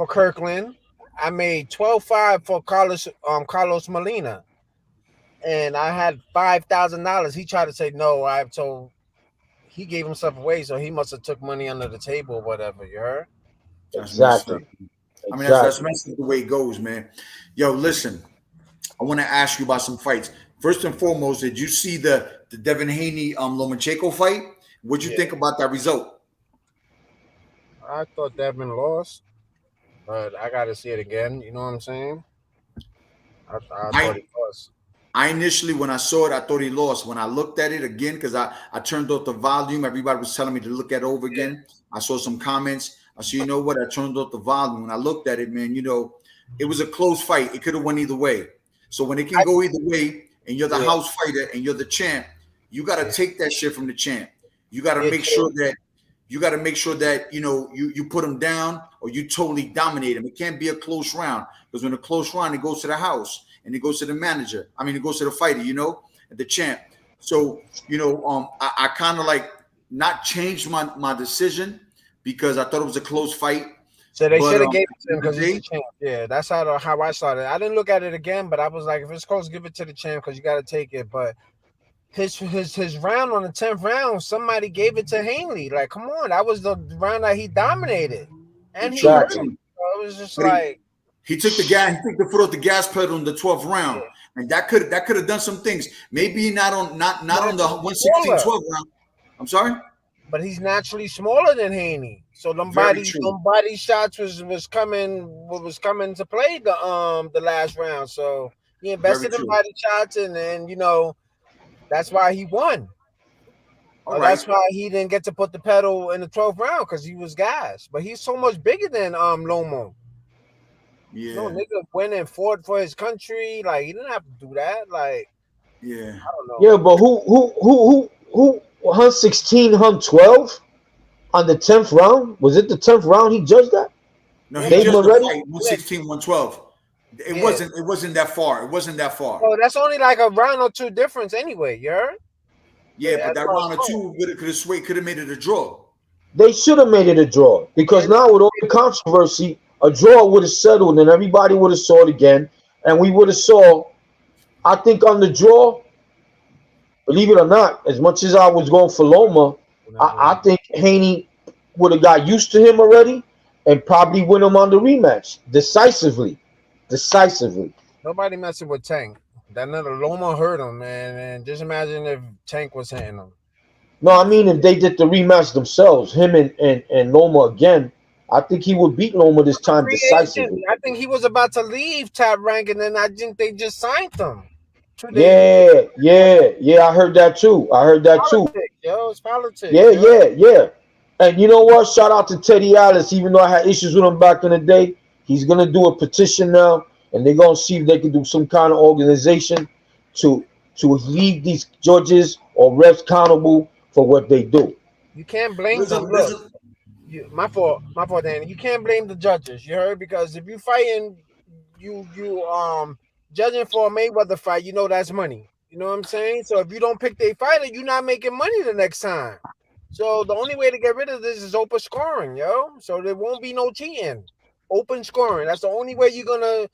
Kirkland. I made 12.5 for Carlos Molina, and I had $5,000. He tried to say no. So he gave himself away, so he must have took money under the table or whatever. You heard? That's messed up. Exactly. I mean, that's Exactly. messed up the way it goes, man. Yo, listen, I want to ask you about some fights. First and foremost, did you see the Devin Haney Lomachenko fight? What'd you Yeah. think about that result? I thought Devin lost, but I got to see it again. You know what I'm saying? I thought I he lost. I initially, when I saw it, I thought he lost. When I looked at it again, because I turned off the volume, everybody was telling me to look at it over Yeah. again. I saw some comments. I said, you know what? I turned off the volume. When I looked at it, man, it was a close fight. It could have went either way. So when it can go either way, and you're the Yeah. house fighter and you're the champ, you got to Yeah. take that shit from the champ. You got to Yeah, make sure that you put him down or you totally dominate him. It can't be a close round, because when a close round, it goes to the house and it goes to the manager. I mean, it goes to the fighter, the champ. So, I kind of like not changed my decision because I thought it was a close fight. So they But should have gave it to him at the because he's the day, champ. Yeah, that's how I saw it. I didn't look at it again, but I was like, if it's close, give it to the champ because you got to take it. But his round on the 10th round, somebody gave it to Hanley. Like, come on, that was the round that he dominated, and he true, hurt Exactly. him. true. So it was just But like, he took the foot off the gas pedal in the 12th round, yeah. and that could have done some things. Maybe not on the Naturally 116 smaller, 12 round. I'm sorry. but he's naturally smaller than Haney. So Very true. Lombardi shots was coming to play the last round. So he Very invested in true. body shots, and then that's why he won. All right. That's why he didn't get to put the pedal in the 12th round because he was gas. But he's so much bigger than Lomo. No Yeah. nigga went and fought for his country. Like he didn't have to do that. Like Yeah. I don't know. Yeah, but who hunt 16, hunt 12 on the 10th round? Was it the 10th round he judged that? No, he Dave judged the Moretti? fight 116 112. It Yeah. wasn't that far. It wasn't that far. So that's only like a round or two difference anyway. You heard? Yeah, but that's that what round I'm or two could have made it a draw. They should have made it a draw because now with all the controversy, a draw would have settled and everybody would have saw it again, and we would have saw. I think on the draw, believe it or not, as much as I was going for Loma, I think Haney would have got used to him already and probably win him on the rematch decisively. Decisively. Nobody messing with Tank. That another Loma hurt him, man. And just imagine if Tank was hitting him. No, I mean if they did the rematch themselves, him and Loma again, I think he would beat Loma this time Free agent. decisively. I think he was about to leave Top Rank, and then I think they just signed him 2 days ago. Yeah. I heard that too. Politics, yo. It's politics. Yeah. And you know what? Shout out to Teddy Alice. Even though I had issues with him back in the day, he's gonna do a petition now, and they're gonna see if they can do some kind of organization to leave these judges or refs accountable for what they do. You can't blame There's a, them. there's Look, a, my fault, Danny. You can't blame the judges. You heard? Because if you fighting, you judging for a Mayweather fight, that's money. You know what I'm saying? So if you don't pick their fighter, you're not making money the next time. So the only way to get rid of this is open scoring, yo. So there won't be no cheating. Open scoring. That's the only way you're gonna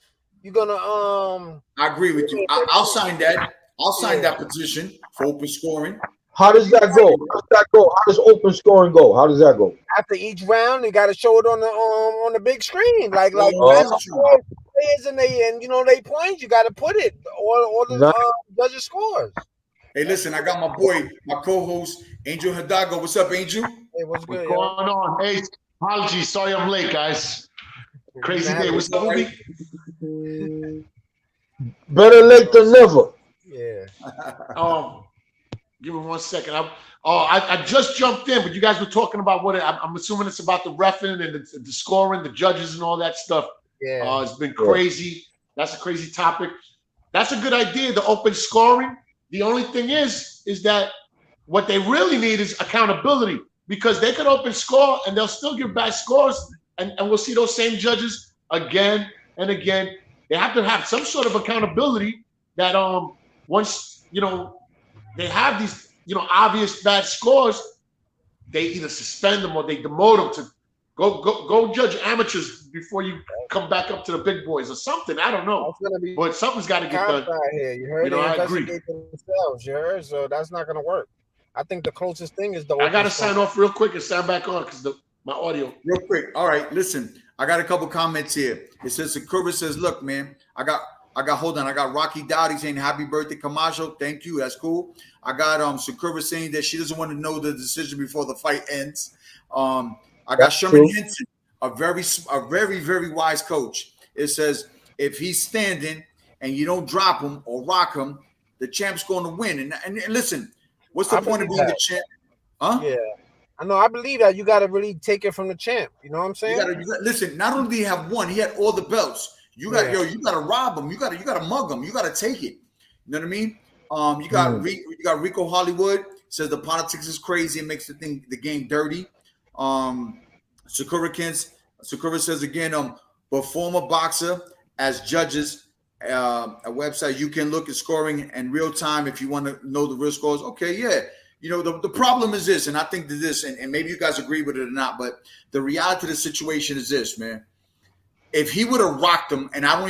I agree with you. I'll sign that. I'll sign Yeah. that petition for open scoring. How does that go? How does open scoring go? How does that go? After each round, they gotta show it on the big screen. Like Oh, basketball players and they points, you gotta put it or the Nice. judges scores. Hey, listen, I got my boy, my co-host, Angel Hidalgo. What's up, Angel? Hey, what's What's good, going yo? on? Hey, apologies. Sorry I'm late, guys. Crazy day. What's up, Movie? Better late than never. Yeah. Give me 1 second. I just jumped in, but you guys were talking about what I'm assuming it's about the reffing and the scoring, the judges, and all that stuff. Yeah. It's been crazy. That's a crazy topic. That's a good idea, the open scoring. The only thing is that what they really need is accountability, because they could open score and they'll still give back scores, and we'll see those same judges again and again. they have to have some sort of accountability that once they have these obvious bad scores, they either suspend them or they demote them to go judge amateurs before you come back up to the big boys or something. I don't know, but something's got to get done. Here. You heard? I agree. Themselves, you heard? So that's not going to work. I think the closest thing is the. I got to sign off real quick and sign back on because my audio. Real quick. All right, listen. I got a couple comments here. It says Sakura says, "Look, man, I got hold on. I got Rocky Dowdy saying happy birthday, Camacho. Thank you. That's cool. I got Sakura saying that she doesn't want to know the decision before the fight ends. I got Sherman Henson, a very, very wise coach. It says if he's standing and you don't drop him or rock him, the champ's going to win. And listen, what's the point of being the champ? Huh? Yeah. I know. I believe that you got to really take it from the champ. You know what I'm saying? You gotta, listen, not only did he have one, he had all the belts. You got you got to rob him. You got to mug him. You got to take it. You know what I mean? You got Rico Hollywood says the politics is crazy. It makes the game dirty. Sakura says again, but former boxer as judges, a website you can look at scoring in real time if you want to know the real scores. Okay, yeah. The problem is this, and I think that this, and maybe you guys agree with it or not, but the reality of the situation is this, man. If he would have rocked him, and I've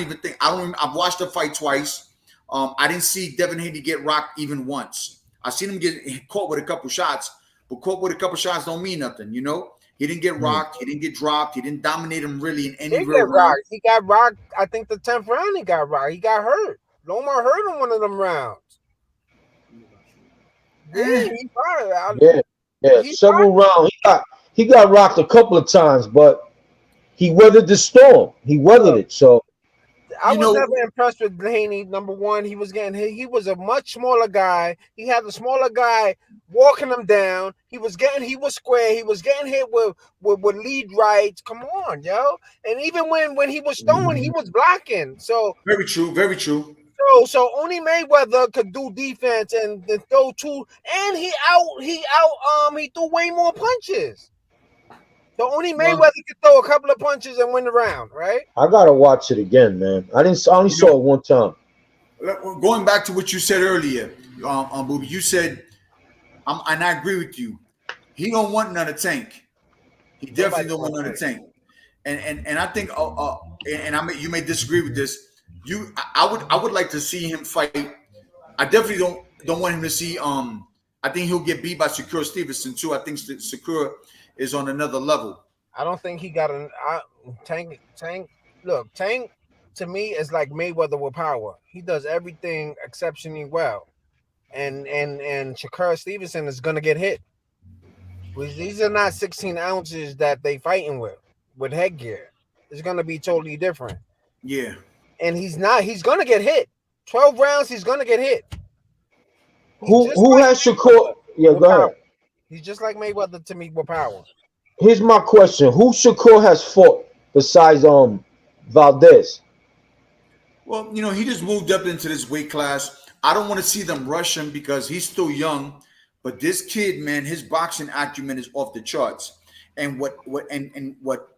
watched the fight twice. I didn't see Devin Haney get rocked even once. I've seen him get caught with a couple shots, but caught with a couple shots don't mean nothing, He didn't get rocked. He didn't get dropped. He didn't dominate him really in any real round. He got rocked. I think the 10th round he got rocked. He got hurt. Lomar hurt him one of them rounds. Yeah. Several rounds. He got rocked a couple of times, but he weathered the storm. He weathered it. So I was never impressed with Haney. Number one, he was getting hit. He was a much smaller guy. He had the smaller guy walking him down. He was square. He was getting hit with lead rights. Come on, yo. And even when he was throwing, he was blocking. So very true, very true. So only Mayweather could do defense and throw two, and he threw way more punches. So only Mayweather could throw a couple of punches and win the round, right? I gotta watch it again, man. I only saw it one time. Going back to what you said earlier, Booby, you said, and I agree with you. He don't want another Tank. He definitely don't want another Tank. And I think, you may disagree with this. I would like to see him fight. I definitely don't want him to see. I think he'll get beat by Shakur Stevenson too. I think Shakur is on another level. I don't think he got an Tank. Look, Tank to me is like Mayweather with power. He does everything exceptionally well, and Shakur Stevenson is gonna get hit. These are not 16 ounces that they fighting with headgear. It's gonna be totally different. Yeah. And he's gonna get hit. 12 rounds, he's gonna get hit. Who has Shakur? Yeah, go ahead. He's just like Mayweather to me with power. Here's my question: who Shakur has fought besides Valdez? Well, he just moved up into this weight class. I don't want to see them rush him because he's still young. But this kid, man, his boxing acumen is off the charts. And what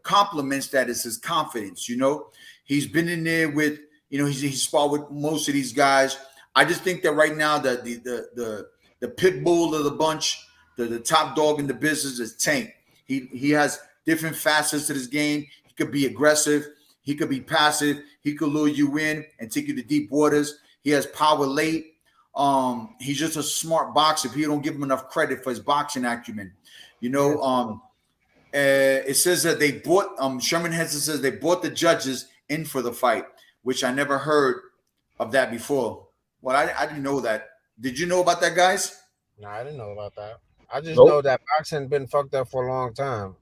complements that is his confidence. He's been in there with, he's sparred with most of these guys. I just think that right now that the pit bull of the bunch, the top dog in the business is Tank. He has different facets to this game. He could be aggressive. He could be passive. He could lure you in and take you to deep waters. He has power late. He's just a smart boxer. People don't give him enough credit for his boxing acumen. It says that they bought Sherman Henson says they bought the judges in for the fight, which I never heard of that before. Well, I didn't know that. Did you know about that, guys? No, I didn't know about that. I just know that boxing been fucked up for a long time.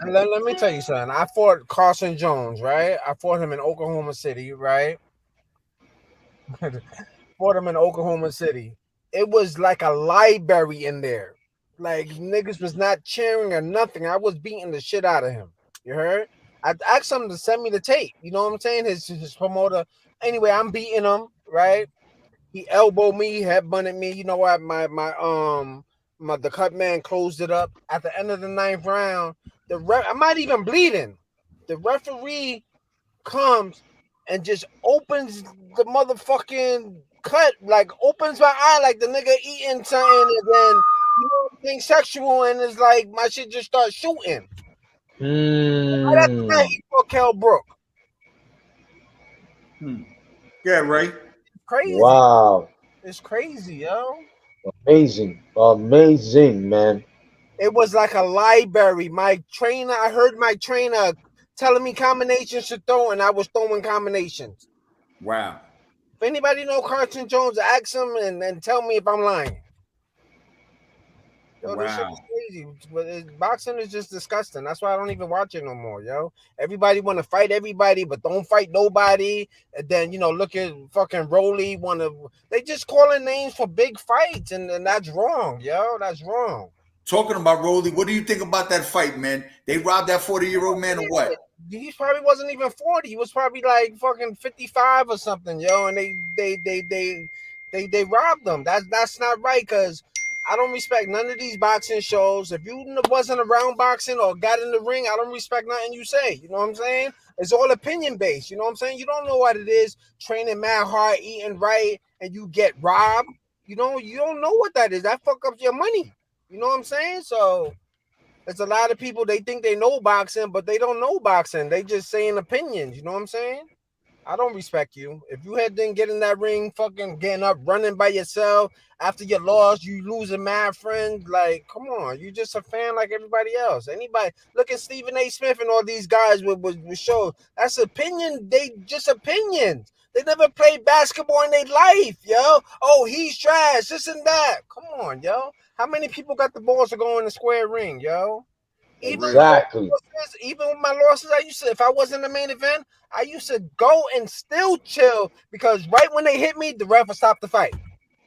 Let me tell you something. I fought Carson Jones, right? I fought him in Oklahoma City, right? Fought him in Oklahoma City. It was like a library in there. Like niggas was not cheering or nothing. I was beating the shit out of him. You heard? I asked him to send me the tape. You know what I'm saying? His promoter. Anyway, I'm beating him, right? He elbowed me, headbutted me. You know what? The cut man closed it up. At the end of the 9th round, I'm not even bleeding. The referee comes and just opens the motherfucking cut, like opens my eye like the nigga eating something, and then being sexual, and it's like my shit just starts shooting. Right after that, he fought Kell Brook. Yeah, right. Crazy. Wow. It's crazy, yo. Amazing. Amazing, man. It was like a library. I heard my trainer telling me combinations to throw, and I was throwing combinations. Wow. If anybody know Carson Jones, ask him and tell me if I'm lying. Yo, this shit is crazy. But boxing is just disgusting. That's why I don't even watch it no more, yo. Everybody want to fight everybody, but don't fight nobody. And then, look at fucking Rolly. They just calling names for big fights, and that's wrong, yo. That's wrong. Talking about Rolly, what do you think about that fight, man? They robbed that 40-year-old man or what? He probably wasn't even 40. He was probably like fucking 55 or something, yo. And they robbed him. That's not right, because I don't respect none of these boxing shows. If you wasn't around boxing or got in the ring, I don't respect nothing you say. You know what I'm saying? It's all opinion based. You know what I'm saying? You don't know what it is, training mad hard, eating right, and you get robbed. You don't know what that is. That fuck up your money. You know what I'm saying? So there's a lot of people, they think they know boxing, but they don't know boxing. They just saying opinions. You know what I'm saying? I don't respect you. If you didn't get in that ring, fucking getting up, running by yourself after you lost, you losing mad friends. Like, come on, you just a fan like everybody else. Anybody, look at Stephen A. Smith and all these guys with shows. That's opinion. They just opinions. They never played basketball in their life, yo. Oh, he's trash, this and that. Come on, yo. How many people got the balls to go in the square ring, yo? Exactly. Even with my losses, if I wasn't the main event, I used to go and still chill, because right when they hit me, the ref would stop the fight.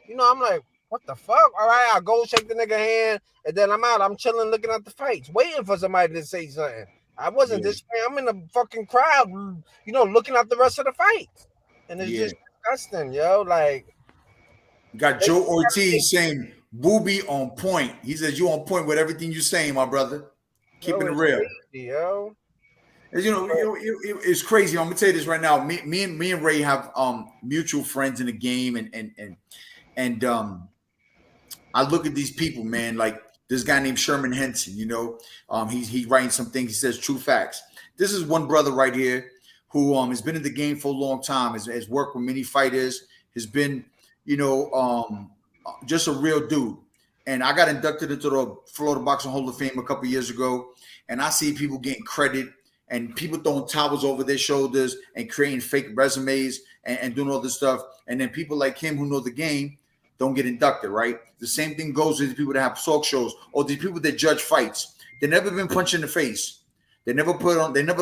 I'm like, what the fuck? All right, I'll go shake the nigga hand, and then I'm out. I'm chilling, looking at the fights, waiting for somebody to say something. I wasn't this way. I'm in the fucking crowd, looking at the rest of the fights. And it's just disgusting, yo. Like, you got Joe Ortiz saying, "Booby on point." He says, "You on point with everything you saying, my brother. Keeping it real." Crazy, yo. It's crazy. I'm gonna tell you this right now. Me and Ray have mutual friends in the game, and I look at these people, man. Like this guy named Sherman Henson. He's writing some things. He says true facts. This is one brother right here who has been in the game for a long time. Has worked with many fighters. Has been just a real dude. And I got inducted into the Florida Boxing Hall of Fame a couple years ago, and I see people getting credit and people throwing towels over their shoulders and creating fake resumes and doing all this stuff. And then people like him who know the game don't get inducted, right? The same thing goes with the people that have talk shows or the people that judge fights. They've never been punched in the face. They never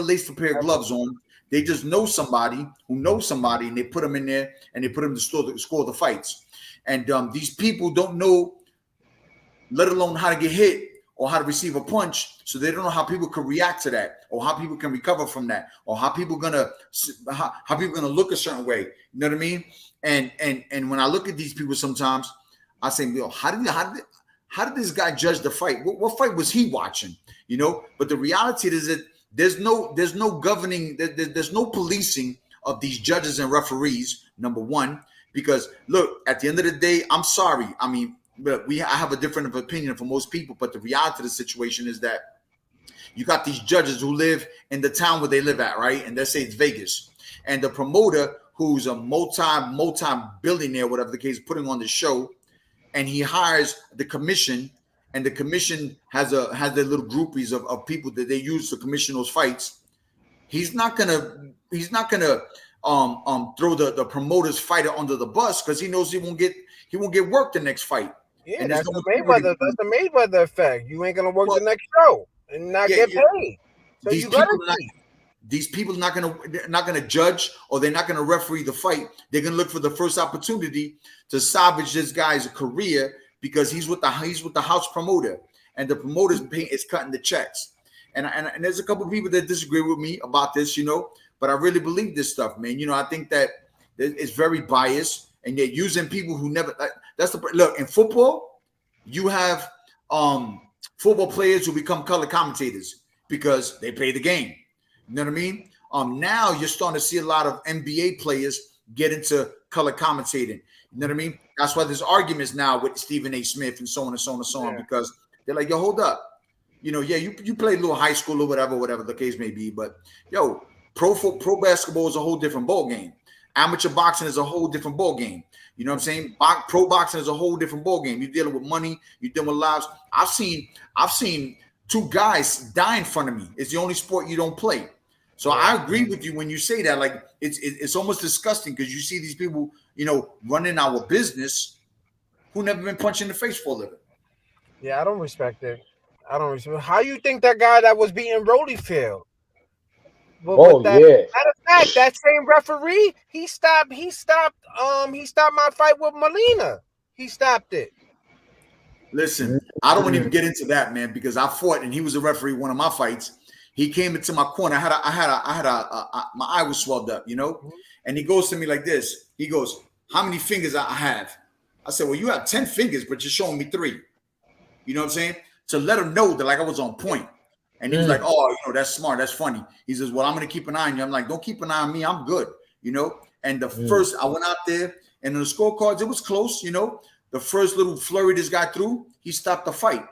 laced a pair of gloves on. They just know somebody who knows somebody, and they put them in there and they put them to score the fights. And these people don't know, let alone how to get hit or how to receive a punch, so they don't know how people can react to that, or how people can recover from that, or how people gonna look a certain way. You know what I mean? And when I look at these people, sometimes I say, "Yo, how did this guy judge the fight? What fight was he watching?" But the reality is that there's no governing, there's no policing of these judges and referees. Number one, because look, at the end of the day, I'm sorry. I mean, but I have a different opinion for most people, but the reality of the situation is that you got these judges who live in the town where they live at, right? And let's say it's Vegas. And the promoter, who's a multi-billionaire, whatever the case, putting on the show, and he hires the commission, and the commission has their little groupies of people that they use to commission those fights. He's not gonna throw the promoter's fighter under the bus, because he knows he won't get work the next fight. Yeah, that's the Mayweather effect. You ain't gonna work the next show and not get paid. So these people are not gonna judge, or they're not gonna referee the fight. They're gonna look for the first opportunity to salvage this guy's career, because he's with the house promoter, and the promoter's is cutting the checks. And there's a couple of people that disagree with me about this, but I really believe this stuff, man. I think that it's very biased. And they're using people who never. Look, in football, you have football players who become color commentators because they play the game. You know what I mean? Now you're starting to see a lot of NBA players get into color commentating. You know what I mean? That's why there's arguments now with Stephen A. Smith and so on and so on and so on, because they're like, yo, hold up. You know, yeah, you played a little high school or whatever the case may be, but yo, pro basketball is a whole different ball game. Amateur boxing is a whole different ball game. You know what I'm saying? Pro boxing is a whole different ball game. You're dealing with money. You're dealing with lives. I've seen two guys die in front of me. It's the only sport you don't play. So I agree with you when you say that. Like it's almost disgusting because you see these people, you know, running our business who never been punched in the face for a living. Yeah, I don't respect it. I don't respect. How you think that guy that was beating Holyfield? Oh That, yeah. matter of fact, that same referee, he stopped my fight with Molina. He stopped it. Listen, I don't want to even get into that, man, because I fought and he was a referee one of my fights. He came into my corner. My eye was swelled up, you know, and he goes to me like this. He goes, "How many fingers I have?" I said, "Well, you have 10 fingers, but you're showing me 3." You know what I'm saying? To let him know that like I was on point. And he was like, "Oh, you know, that's smart. That's funny." He says, "Well, I'm going to keep an eye on you." I'm like, "Don't keep an eye on me. I'm good." You know? And the first, I went out there and in the scorecards, it was close. You know, the first little flurry this guy threw, he stopped the fight.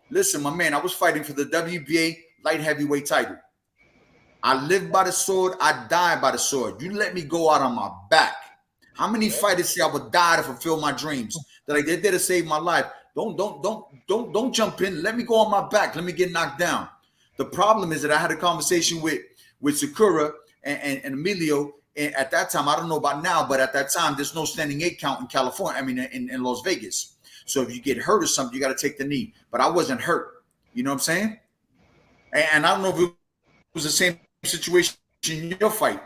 Listen, my man, I was fighting for the WBA light heavyweight title. I live by the sword. I die by the sword. You let me go out on my back. How many fighters say I would die to fulfill my dreams? That I did to save my life. Don't jump in. Let me go on my back. Let me get knocked down. The problem is that I had a conversation with Sakura and Emilio. And at that time, I don't know about now, but at that time, there's no standing 8 count in California. I mean, in Las Vegas. So if you get hurt or something, you got to take the knee. But I wasn't hurt. You know what I'm saying? And I don't know if it was the same situation in your fight.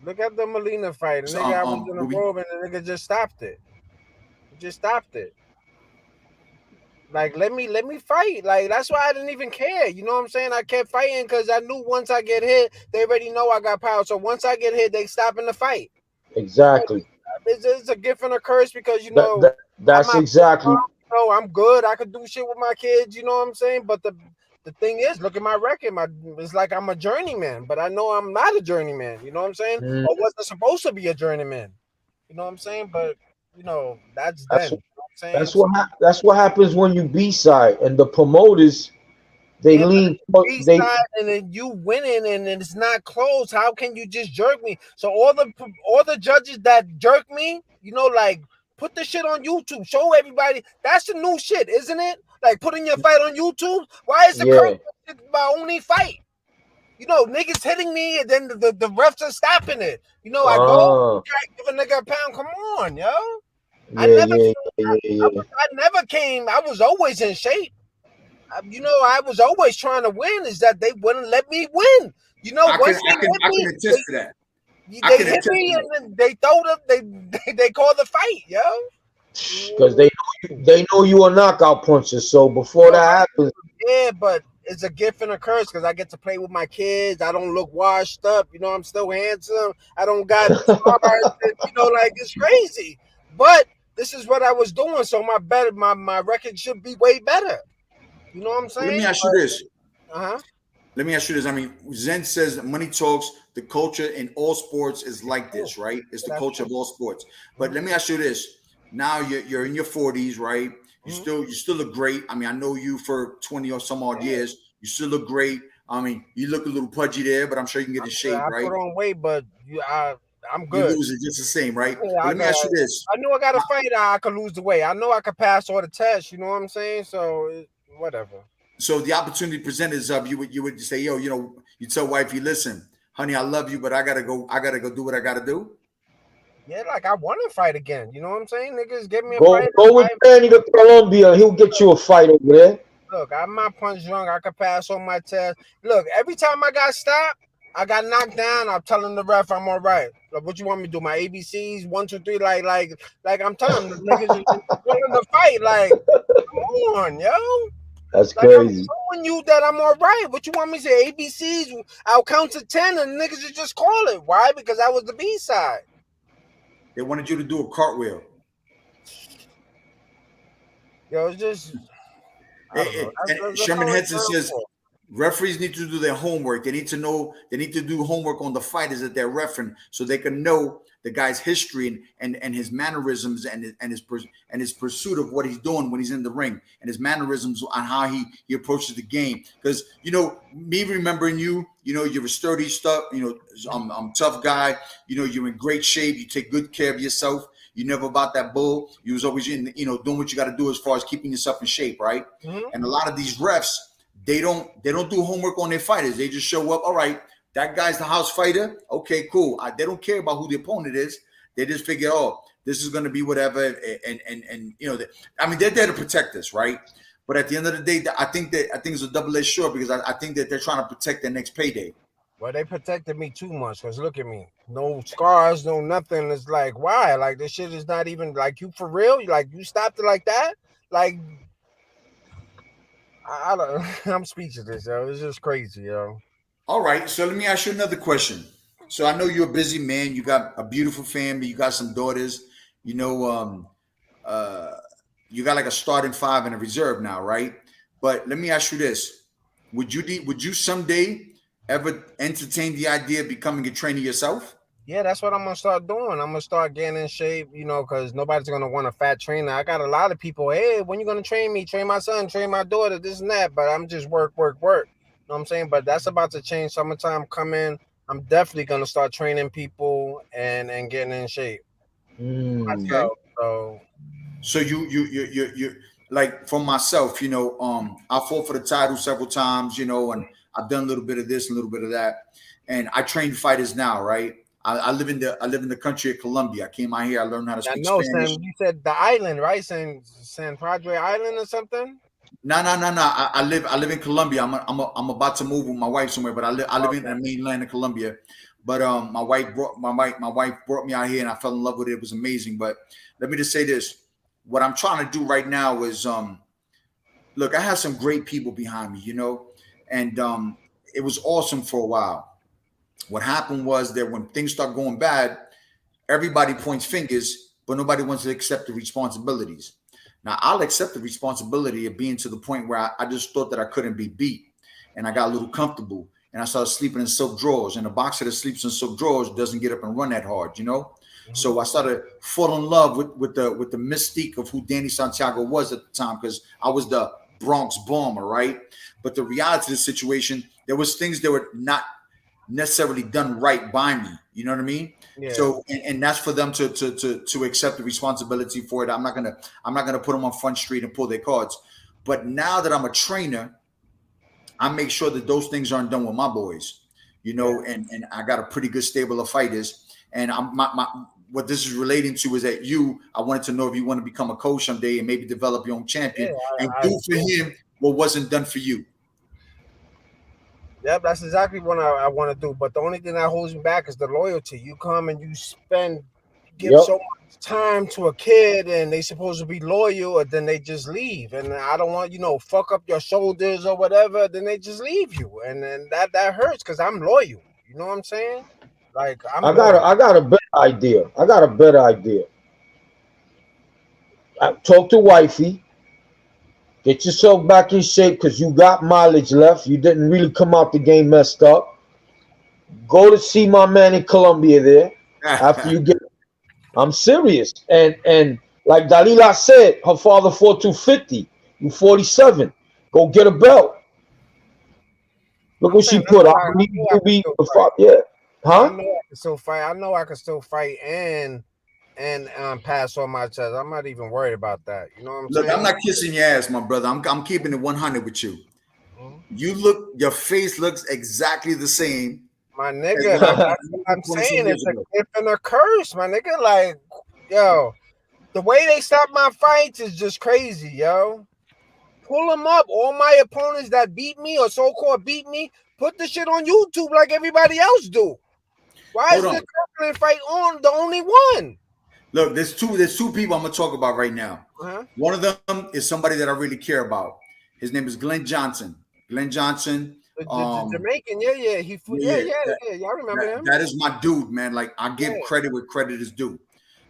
Look at the Molina fight. The So, nigga I was in a robe and the nigga just stopped it. He just stopped it. Like let me fight. Like that's why I didn't even care. You know what I'm saying? I kept fighting because I knew once I get hit, they already know I got power. So once I get hit, they stopping the fight. Exactly. It's a gift and a curse because you know that's exactly. No, I'm good. I could do shit with my kids. You know what I'm saying? But the thing is, look at my record. It's like I'm a journeyman, but I know I'm not a journeyman. You know what I'm saying? Or wasn't supposed to be a journeyman. You know what I'm saying? But you know that's then. You know what I'm saying? That's what happens when you B-side and the promoters they lean. B-side and then you winning and it's not close. How can you just jerk me? So all the judges that jerk me, you know, like put the shit on YouTube. Show everybody. That's the new shit, isn't it? Like putting your fight on YouTube. Why is the curse my only fight? You know, niggas hitting me and then the refs are stopping it. You know, I go give a nigga a pound. Come on, yo. I never came. I was always in shape. You know, I was always trying to win. Is that they wouldn't let me win? You know, I can attest to that. They hit me and then they throw they call the fight, yo. Because they know you a knockout puncher. So before that happens, yeah, but it's a gift and a curse because I get to play with my kids. I don't look washed up. You know, I'm still handsome. I don't got scars. You know, like it's crazy. But this is what I was doing, so my record should be way better. You know what I'm saying? Let me ask you this. Let me ask you this. I mean, Zen says that money talks. The culture in all sports is like this, right? It's the culture of all sports. But let me ask you this. Now you're in your 40s, right? You still look great. I mean, I know you for 20 or some odd years. You still look great. I mean, you look a little pudgy there, but I'm sure you can get in shape, right? I put on weight, but I'm good. You lose it just the same, right? Yeah, let me ask you this. I know I got a fight. I could lose the weight. I know I could pass all the tests. You know what I'm saying? So whatever. So the opportunity presented itself, you would say, yo, you know, you tell wifey, listen, honey, I love you, but I gotta go do what I gotta do. Yeah, like I want to fight again. You know what I'm saying? Niggas give me a fight. Go with Danny to Colombia. He'll get you a fight over there. Look, I'm not punch drunk. I could pass on my test. Look, every time I got stopped, I got knocked down. I'm telling the ref I'm all right. Like, what you want me to do? My ABCs, 1, 2, 3, like I'm telling the niggas wanting to fight. Like, come on, yo. That's crazy. I'm showing you that I'm all right. What you want me to say? ABCs, I'll count to 10 and niggas would just call it. Why? Because I was the B-side. They wanted you to do a cartwheel. Yo, it's just... Sherman Henson says, Referees need to do their homework. They need to know. They need to do homework on the fighters that they're refereeing, so they can know the guy's history and his mannerisms and his pursuit of what he's doing when he's in the ring, and his mannerisms on how he approaches the game. Because me remembering you, you're a sturdy stuff. I'm tough guy. You're in great shape. You take good care of yourself. You never about that bull. You was always doing what you got to do as far as keeping yourself in shape, right? Mhm. And a lot of these refs. They don't do homework on their fighters. They just show up. All right, that guy's the house fighter. Okay, cool. They don't care about who the opponent is. They just figure, oh, this is going to be whatever. And they're there to protect us, right? But at the end of the day, I think it's a double-edged sword because I think that they're trying to protect their next payday. Well, they protected me too much because look at me. No scars, no nothing. It's like, why? Like, this shit is not even like you for real. You stopped it like that? Like, I don't, I'm speechless, yo. It's just crazy, yo. All right, so let me ask you another question. So I know you're a busy man. You got a beautiful family. You got some daughters. You got like a starting five and a reserve now, right? But let me ask you this: Would you someday ever entertain the idea of becoming a trainer yourself? Yeah, that's what I'm gonna start doing. I'm gonna start getting in shape, because nobody's gonna want a fat trainer. I got a lot of people. Hey, when you gonna train me? Train my son, train my daughter, this and that. But I'm just work. You know what I'm saying? But that's about to change. Summertime coming. I'm definitely gonna start training people and getting in shape Okay. myself. So So you like for myself, I fought for the title several times, and I've done a little bit of this, a little bit of that, and I train fighters now, right? I live in the country of Colombia. I came out here. I learned how to I speak know, Spanish. San. You said the island, right? San Padre Island or something. No. I live in Colombia. I'm about to move with my wife somewhere, but I live in Okay. the mainland of Colombia. But my wife brought me out here, and I fell in love with it. It was amazing. But let me just say this: what I'm trying to do right now is look. I have some great people behind me, and it was awesome for a while. What happened was that when things start going bad, everybody points fingers, but nobody wants to accept the responsibilities. Now, I'll accept the responsibility of being to the point where I just thought that I couldn't be beat, and I got a little comfortable, and I started sleeping in silk drawers. And a boxer that sleeps in silk drawers doesn't get up and run that hard. Mhm. So I started fall in love with the mystique of who Danny Santiago was at the time, because I was the Bronx bomber, right? But the reality of the situation, there was things that were not necessarily done right by me. You know what I mean? Yeah. So and that's for them to accept the responsibility for it. I'm not gonna put them on Front Street and pull their cards. But now that I'm a trainer, I make sure that those things aren't done with my boys. And I got a pretty good stable of fighters. And what this is relating to is that I wanted to know if you want to become a coach someday and maybe develop your own Yeah. champion and I do for him what wasn't done for you. Yep, that's exactly what I want to do. But the only thing that holds me back is the loyalty. You come and you give Yep. so much time to a kid, and they supposed to be loyal, and then they just leave. And I don't want fuck up your shoulders or whatever. Then they just leave you, and then that hurts because I'm loyal. You know what I'm saying? Like I'm loyal. I got a better idea. I got a better idea. Talk to wifey. Get yourself back in shape because you got mileage left. You didn't really come out the game messed up. Go to see my man in Colombia there. After you get, I'm serious. And like Dalila said, her father fought 250. You 47. Go get a belt. Look I'm what saying she put. I believe know I you can be still the fight. yeah. I Huh? know I can still fight. I know I can still fight and pass on my test. I'm not even worried about that. You know what I'm Look, I'm saying? not kissing your ass, my brother. I'm keeping it 100 with you. Mhm. Your face looks exactly the same My as nigga, when I that's fought what you I'm 20 some saying. years It's a ago. gift and a curse, my nigga. Like, yo, the way they stop my fights is just crazy, yo. Pull them up. All my opponents that beat me or so-called beat me, put the shit on YouTube like everybody else do. Why Hold is on. the Kirkland fight on the only one? Look, there's two people I'm gonna talk about right now. Uh-huh. One of them is somebody that I really care about. His name is Glenn Johnson. Glenn Johnson. The Jamaican, yeah. Yeah, Yeah. I remember him. that is my dude, man. Like I Yeah. give credit where credit is due.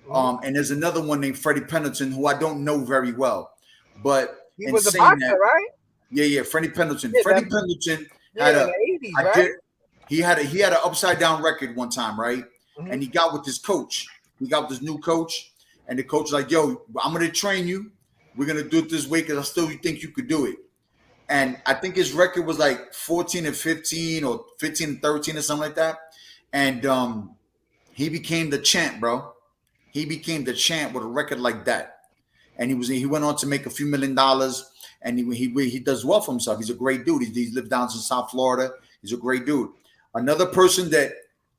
Mhm. And there's another one named Freddie Pendleton who I don't know very well, but He in was a saying boxer, that, right? Yeah, Freddie Pendleton. Yeah, Freddie Pendleton yeah, had in a, the 80s, I right? did, he had an upside down record one time, right? And he got with his coach. He got with this new coach, and the coach was like, "Yo, I'm gonna train you. We're gonna do it this way because I still think you could do it." And I think his record was like 14 and 15 or 15 and 13 or something like that. And he became the champ, bro. He became the champ with a record like that. And he went on to make a few $1 million, and he does well for himself. He's a great dude. He lives down in South Florida. He's a great dude. Another person that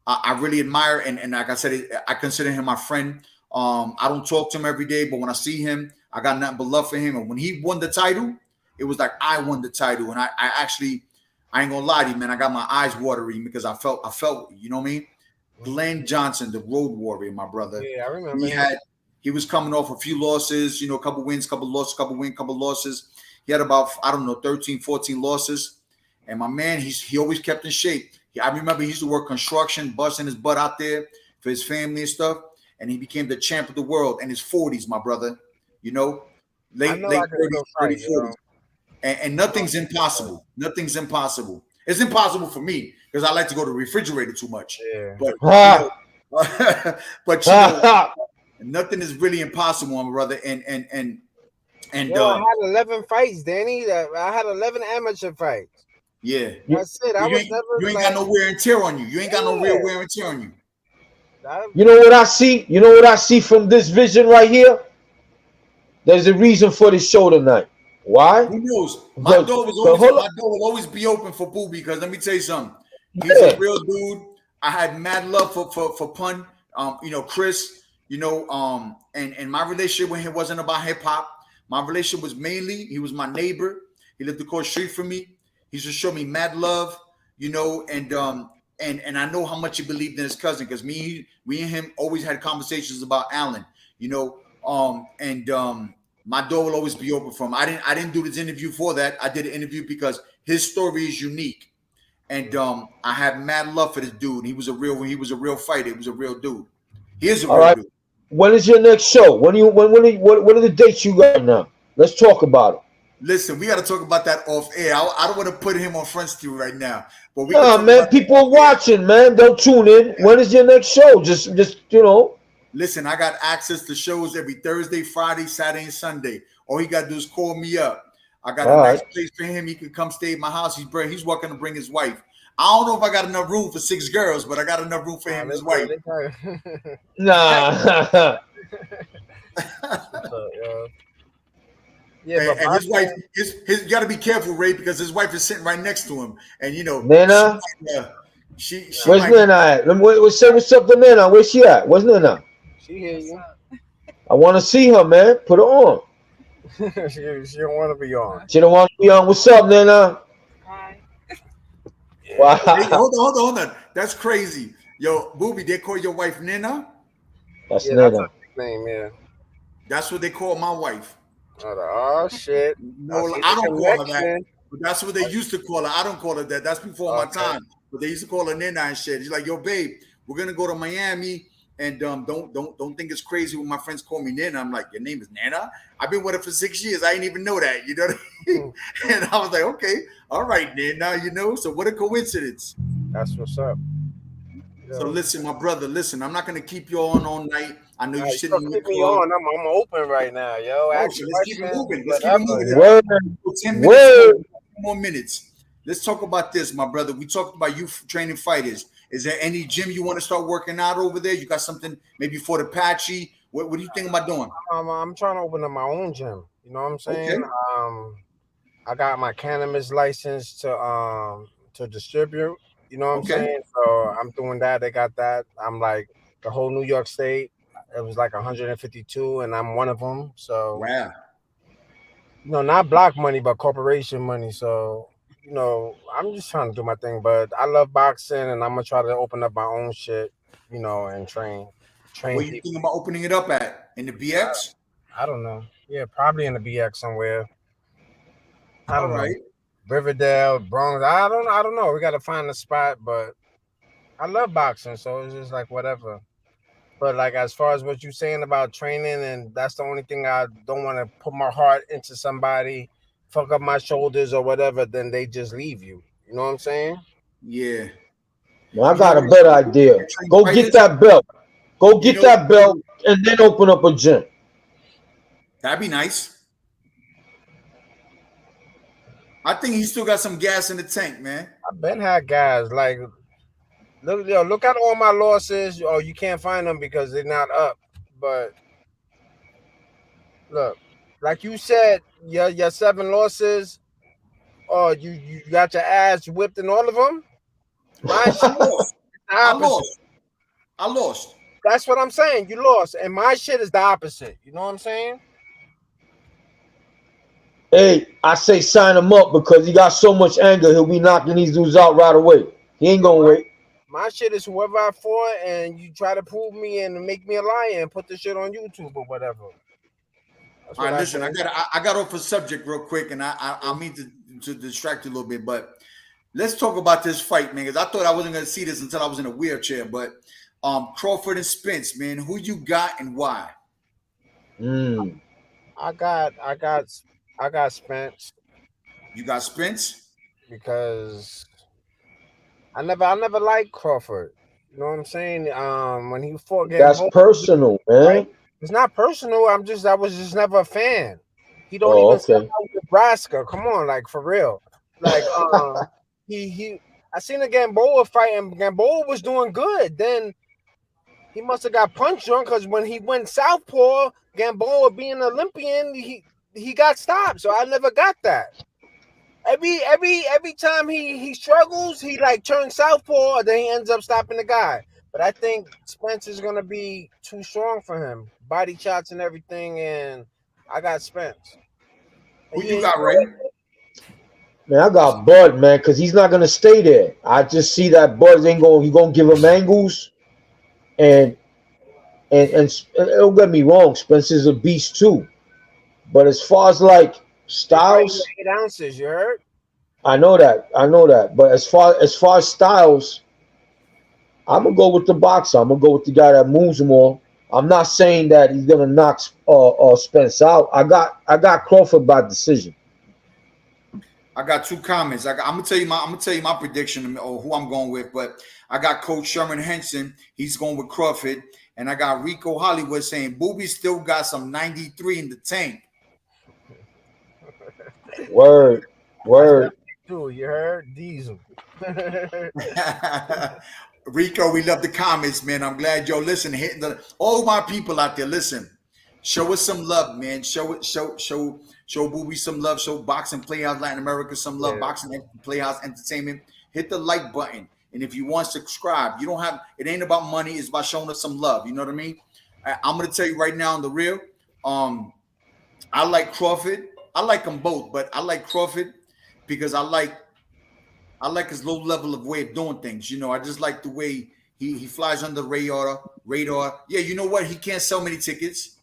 I really admire, and like I said, I consider him my friend. I don't talk to him every day, but when I see him, I got nothing but love for him. And when he won the title, it was like I won the title, and I actually, I ain't gonna lie to you, man. I got my eyes watering because I felt, you know what I mean? Glenn Johnson, the Road Warrior, my brother. Yeah, I remember. He was coming off a few losses, a couple wins, couple losses, couple losses. He had about, I don't know, 13, 14 losses. And my man, he always kept in shape. I remember he used to work construction, busting his butt out there for his family and stuff. And he became the champ of the world in his 40s, my brother. Late 30s, early 40s. And nothing's impossible. Nothing's impossible. It's impossible for me because I like to go to the refrigerator too much. Yeah. But nothing is really impossible, my brother. And I had 11 fights, Danny. I had 11 amateur fights. Yeah. That's it. You ain't got no wear and tear on you. You ain't got no real wear and tear on you. You know what I see? You know what I see from this vision right here? There's a reason for this show tonight. Why? Who knows? My door will always be open for Boo because let me tell you something. He's a real dude. I had mad love for Pun. Chris. And my relationship with him wasn't about hip hop. My relationship was mainly he was my neighbor. He lived across the street from me. He used to show me mad love. And I know how much he believed in his cousin because we and him always had conversations about Allen. My door will always be open for him. I didn't do this interview for that. I did an interview because his story is unique, and I have mad love for this dude. He was a real fighter. He was a real dude. He is a real dude. When is your next show? What are the dates you got now? Let's talk about it. Listen, we got to talk about that off air. I don't want to put him on Front Street right now, but man, people are watching, man. Don't tune in. When is your next show? Just Listen, I got access to shows every Thursday, Friday, Saturday, and Sunday. All he got to do is call me up. I got a nice place for him. He can come stay at my house. He's welcome to bring his wife. I don't know if I got enough room for 6 girls, but I got enough room for him and his wife. Nah. Yeah, and his wife, you got to be careful, Ray, because his wife is sitting right next to him. And, Nana? Where's Nana at? What's up to Nana? Where's she at? Where's Nana? She hear you. I want to see her, man. Put her on. She don't want to be on. She don't want to be on. What's up, Nana? Hi. Wow. Hey, hold on. That's crazy. Yo, Booby, they call your wife Nina? That's Nana. That's her name, yeah. That's what they call my wife. Oh, shit. No, I don't call her that. But that's what they used to call her. I don't call her that. That's before my time. But they used to call her Nina and shit. She's like, yo, babe, we're going to go to Miami. And don't think it's crazy when my friends call me Nana. I'm like, your name is Nana? I've been with her for 6 years. I didn't even know that. You know what I mean? And I was like, okay, all right, Nana, So what a coincidence. That's what's up. So listen, my brother, I'm not going to keep you on all night. I know you're sitting in the me on. I'm open right now, yo. Let's keep it moving. Let's keep it moving. 10 more minutes. Let's talk about this, my brother. We talked about you training fighters. Is there any gym you want to start working out over there? You got something maybe for the Apache? What do you think about doing? I'm trying to open up my own gym. You know what I'm saying? Okay. I got my cannabis license to distribute. You know what I'm saying? So I'm doing that. They got that. I'm like the whole New York State. It was like 152, and I'm one of them. So wow. Not block money, but corporation money. So. I'm just trying to do my thing, but I love boxing, and I'm gonna try to open up my own shit, and train. Where you thinking about opening it up at? In the BX? I don't know. Yeah, probably in the BX somewhere. I don't know. Riverdale, Bronx. I don't know. We gotta find a spot, but I love boxing, so it's just like whatever. But like as far as what you're saying about training, and that's the only thing I don't want to put my heart into somebody fuck up my shoulders or whatever, then they just leave you. You know what I'm saying? Yeah. Man, I You know got a what? better idea. Go get that belt. Go You get know, that belt and then open up a gym. that'd be nice. I think he still got some gas in the tank, man. I've been had guys like look at all my losses. Oh, you can't find them because they're not up. But look, like you said, your 7 losses. Oh, you got your ass whipped in all of them. My I shit is lost. the I opposite. lost. I lost. That's what I'm saying. You lost, and my shit is the opposite. You know what I'm saying? Hey, I say sign him up because he got so much anger, he'll be knocking these dudes out right away. He ain't gonna wait. My shit is whoever I fought, and you try to prove me and make me a liar and put the shit on YouTube or whatever. That's All what right, listen. think. I got off a subject real quick, and I mean to distract you a little bit, but let's talk about this fight, man. Because I thought I wasn't gonna see this until I was in a wheelchair. But Crawford and Spence, man, who you got and why? I got Spence. You got Spence because I never liked Crawford. You know what I'm saying? When he fought, that's personal, man. Right? It's not personal. I was just never a fan. He don't Oh, even step okay. out with Nebraska. Come on, like for real. Like he I seen a Gamboa fight and Gamboa was doing good. Then he must have got punched on because when he went southpaw, Gamboa being an Olympian, he got stopped. So I never got that. Every time he struggles, he like turns southpaw, then he ends up stopping the guy. But I think Spence is gonna be too strong for him, body shots and everything. And I got Spence. who you got, Ray? Man, I got Bud, man, because he's not gonna stay there. I just see that Bud ain't going. He gonna give him angles, and don't get me wrong, Spencer's a beast too. But as far as like styles, 8 ounces. You heard? I know that. But as far as styles, I'm gonna go with the boxer. I'm gonna go with the guy that moves more. I'm not saying that he's gonna knock Spence out. I got Crawford by decision. I got two comments. I'm gonna tell you my prediction or who I'm going with. But I got Coach Sherman Henson. He's going with Crawford, and I got Rico Hollywood saying Booby still got some 93 in the tank. Word. Dude, you heard? Diesel. Rico, we love the comments, man. I'm glad y'all listen. Hitting all my people out there, listen. Show us some love, man. Show Booby some love. Show Boxing Playhouse Latin America some love. Yeah. Boxing Playhouse Entertainment. Hit the like button, and if you want to subscribe, you don't have. It ain't about money. It's about showing us some love. You know what I mean? I'm gonna tell you right now on the real. I like Crawford. I like them both, but I like Crawford because I like his low level of way of doing things. You know, I just like the way he flies under the radar. Yeah, you know what? He can't sell many tickets.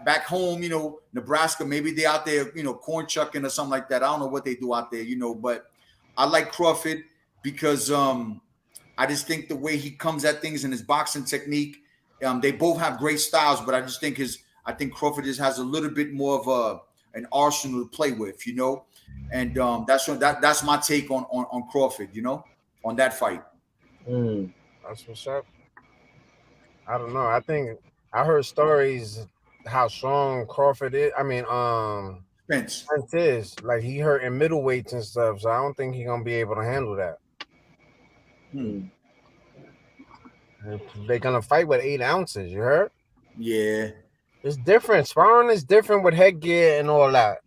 Back home, you know, Nebraska, maybe they out there, you know, corn chucking or something like that. I don't know what they do out there, you know, but I like Crawford because I just think the way he comes at things and his boxing technique, they both have great styles, but I just think Crawford just has a little bit more of an arsenal to play with, you know. And that's my take on Crawford, you know, on that fight. That's what's up. I don't know. I think I heard stories how strong Crawford is. I mean, Spence is like he hurt in middleweights and stuff, so I don't think he's gonna be able to handle that. They're gonna fight with 8 ounces. You heard? Yeah, it's different. Sparring is different with headgear and all that.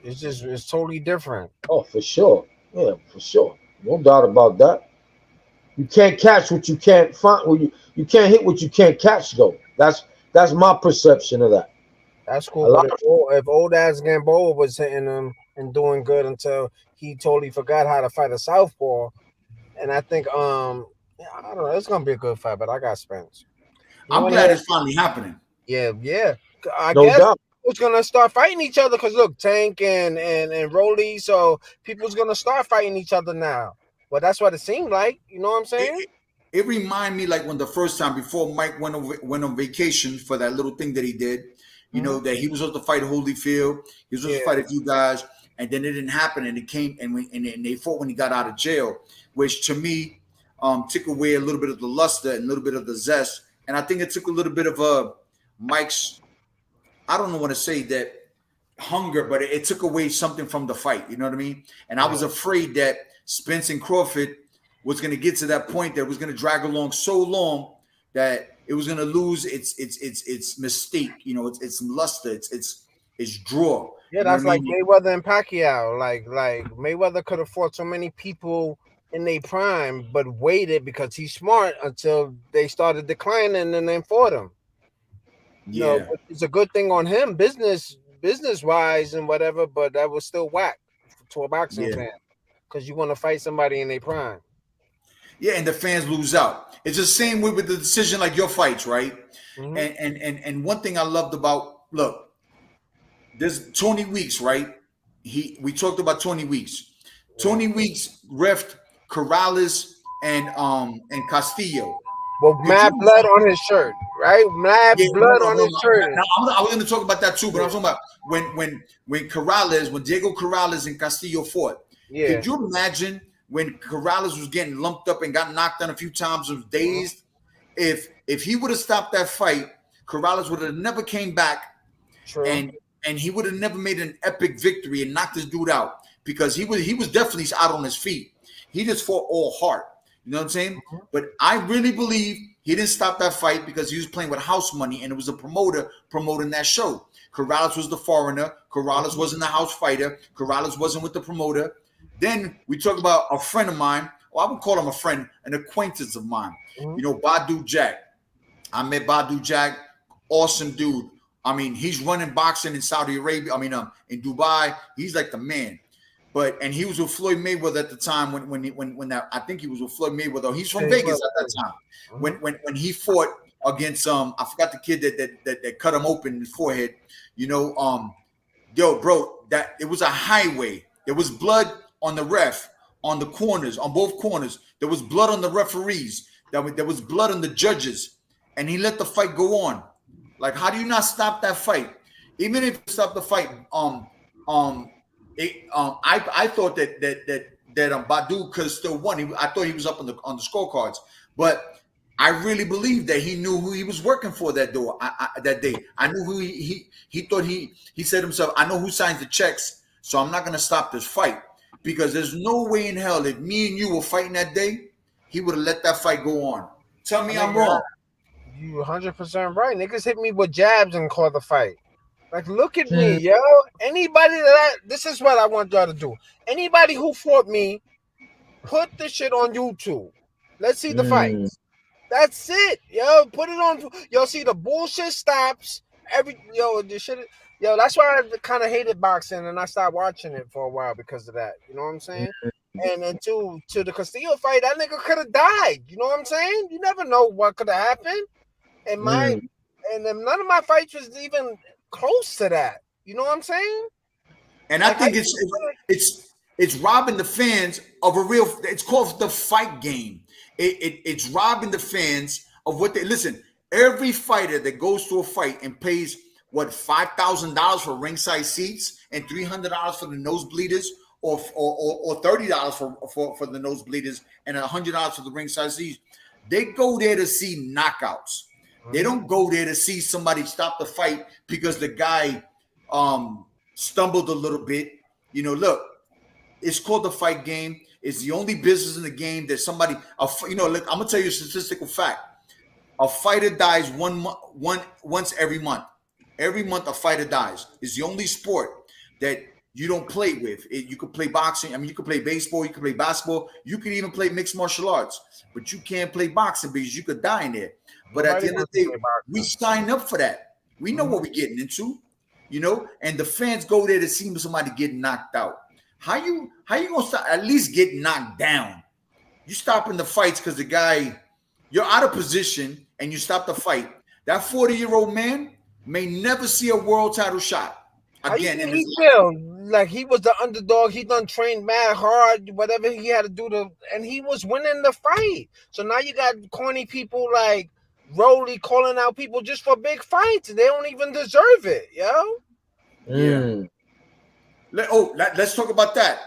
It's totally different. Oh, for sure. Yeah, for sure. No doubt about that. You can't catch what you can't find. You can't hit what you can't catch, though. That's my perception of that. That's cool. But if old ass Gamboa was hitting him and doing good until he totally forgot how to fight a southpaw, and I think I don't know, it's gonna be a good fight. But I got Spence. I'm glad it's finally happening. Yeah. I guess it's gonna start fighting each other because look, Tank and Rolly, so people's gonna start fighting each other now. Well, that's what it seemed like. You know what I'm saying? It reminded me like when the first time before Mike went on vacation for that little thing that he did. You know, that he was supposed to fight Holyfield. He was supposed to fight a few guys. and then it didn't happen, and it came and they fought when he got out of jail, which to me took away a little bit of the luster and a little bit of the zest, and I think it took a little bit of Mike's, I don't know what to say, that hunger, but it took away something from the fight. You know what I mean? And I was afraid that Spence and Crawford was going to get to that point that was going to drag along so long that it was going to lose its mystique. You know, its luster, its draw. Yeah, You know that's what I like mean? Mayweather and Pacquiao. Like Mayweather could have fought so many people in their prime, but waited because he's smart until they started declining and then fought him. Yeah. No, it's a good thing on him, business wise and whatever, but that was still whack to a boxing fan because you want to fight somebody in their prime. Yeah, and the fans lose out. It's the same way with the decision, like your fights, right? Mm-hmm. And one thing I loved about, look, there's Tony Weeks, right? We talked about Tony Weeks. Tony Weeks refed Corrales and Castillo. Well, mad blood on his shirt, right? Mad blood on his shirt. I was going to talk about that too, but I'm talking about when Corrales, when Diego Corrales and Castillo fought. Yeah. Could you imagine when Corrales was getting lumped up and got knocked down a few times and was dazed? If he would have stopped that fight, Corrales would have never came back. True. And he would have never made an epic victory and knocked this dude out because he was definitely out on his feet. He just fought all heart. You know what I'm saying? Mm-hmm. But I really believe he didn't stop that fight because he was playing with house money and it was a promoter promoting that show. Corrales was the foreigner. Corrales wasn't the house fighter. Corrales wasn't with the promoter. Then we talk about a friend of mine. Well, I would call him a friend, an acquaintance of mine. Mm-hmm. You know, Badu Jack. I met Badu Jack. Awesome dude. I mean, he's running boxing in Saudi Arabia. I mean, in Dubai. He's like the man. And he was with Floyd Mayweather at the time when that, I think he was with Floyd Mayweather. He's from Vegas at that time. Mm-hmm. When he fought against I forgot the kid that cut him open in the forehead. You know, yo, bro, that it was a highway. There was blood on the ref, on the corners, on both corners. There was blood on the referees. There was blood on the judges, and he let the fight go on. Like, how do you not stop that fight? Even if you stop the fight, I thought that Badu could have still won. I thought he was up on the scorecards, but I really believe that he knew who he was working for that day. I knew who he thought he said himself, I know who signs the checks, so I'm not going to stop this fight because there's no way in hell if me and you were fighting that day, he would have let that fight go on. Tell me I'm wrong. You 100% right. Niggas hit me with jabs and call the fight. Like, look at me, yo. Anybody this is what I want y'all to do. Anybody who fought me, put the shit on YouTube. Let's see the fights. That's it, yo. Put it on. Yo, see the bullshit stops. This shit. Yo, that's why I kind of hated boxing and I stopped watching it for a while because of that. You know what I'm saying? And then to the Castillo fight, that nigga could have died. You know what I'm saying? You never know what could have happened. And then none of my fights was even close to that. You know what I'm saying? And I think it's robbing the fans of a real. It's called the fight game. It's robbing the fans of what they listen. Every fighter that goes to a fight and pays what $5,000 for ringside seats and $300 for the nosebleeders, or $30 for the nosebleeders and $100 for the ringside seats. They go there to see knockouts. They don't go there to see somebody stop the fight because the guy stumbled a little bit. You know, look, it's called the fight game. It's the only business in the game that somebody, look, I'm going to tell you a statistical fact. A fighter dies once every month. Every month a fighter dies. It's the only sport that you don't play with. You could play boxing. I mean, you could play baseball. You could play basketball. You could even play mixed martial arts. But you can't play boxing because you could die in there. But at the end of the day, we sign up for that. We know what we're getting into, and the fans go there to see somebody get knocked out. How you gonna stop? At least get knocked down. You stopping the fights because the guy, you're out of position and you stop the fight. That 40-year-old man may never see a world title shot again. How you feel like he was the underdog? He done trained mad hard, whatever he had to do and he was winning the fight. So now you got corny people like Rolly calling out people just for big fights. They don't even deserve it, yo. Yeah. Let's talk about that.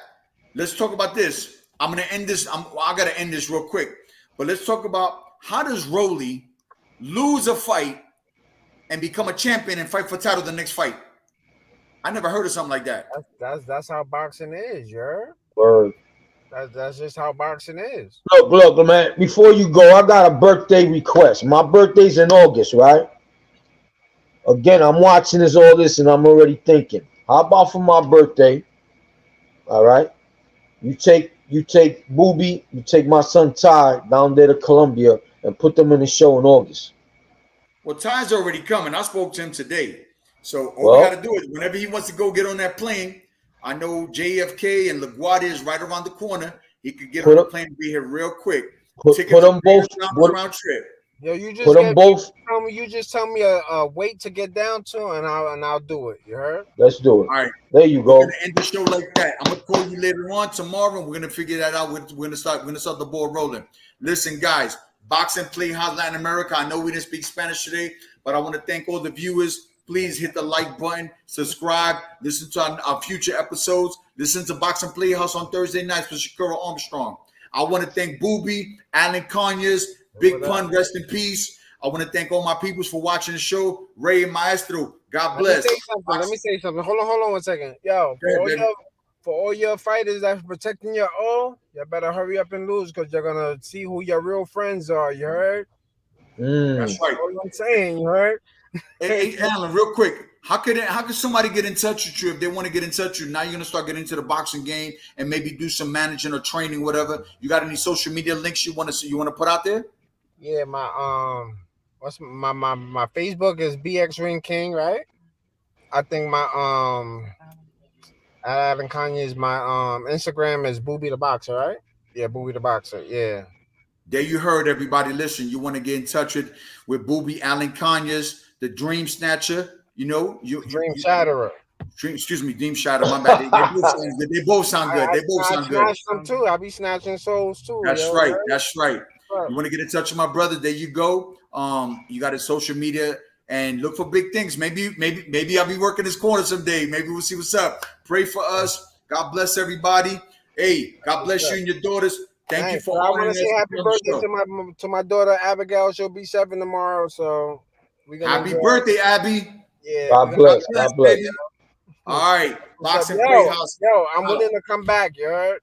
Let's talk about this. I'm gonna end this. I gotta end this real quick. But let's talk about how does Rolly lose a fight and become a champion and fight for title the next fight? I never heard of something like that. That's how boxing is, you heard? Word. That's just how boxing is. Look, man. Before you go, I got a birthday request. My birthday's in August, right? Again, I'm watching all this, and I'm already thinking. How about for my birthday? All right, you take Booby, you take my son Ty down there to Colombia, and put them in the show in August. Well, Ty's already coming. I spoke to him today. So all we got to do is whenever he wants to go get on that plane, I know JFK and LaGuardia is right around the corner. He could get on the plane and be here real quick. Put them both round trip. Yo, you just put them both. You just tell me a weight to get down to, and I'll do it. You heard? Let's do it. All right, there you go. We're gonna end the show like that. I'm gonna call you later on tomorrow, and we're gonna figure that out. We're gonna start the ball rolling. Listen, guys, Boxing PlayHouse Latin America. I know we didn't speak Spanish today, but I want to thank all the viewers. Please hit the like button, subscribe, listen to our future episodes. Listen to Boxing PlayHouse on Thursday nights with Shakira Armstrong. I want to thank Booby, Alan Conyers, Big Pun, rest in peace. I want to thank all my peoples for watching the show. Ray and Maestro, God bless. Let me say something. Hold on 1 second. Yo, for all your fighters that's protecting your all, you better hurry up and lose because you're going to see who your real friends are. You heard? That's right. That's what I'm saying. You heard? Hey, Alan, real quick. How could somebody get in touch with you if they want to get in touch with you? Now you're gonna start getting into the boxing game and maybe do some managing or training, whatever. You got any social media links you want to put out there? Yeah, my my Facebook is BX Ring King, right? I think my Adam Conyers, my Instagram is Booby the Boxer, right? Yeah, Booby the Boxer. Yeah. There you heard, everybody. Listen, you want to get in touch with Booby Allen Conyers, the Dream Snatcher. You know, Dream Shatterer. Dream Shatterer. My bad. They both sound good. They both sound good. I snatch them too. I be snatching souls too. That's right. That's right. You want to get in touch with my brother? There you go. You got his social media and look for big things. Maybe I'll be working his corner someday. Maybe we'll see what's up. Pray for us. God bless everybody. Hey, God bless you and your daughters. Thank you for. I want to say happy birthday to my daughter Abigail. She'll be 7 tomorrow. So happy birthday, Abby. Yeah. God bless. God bless. All right. Boxing PlayHouse. Yo, I'm willing to come back. You heard?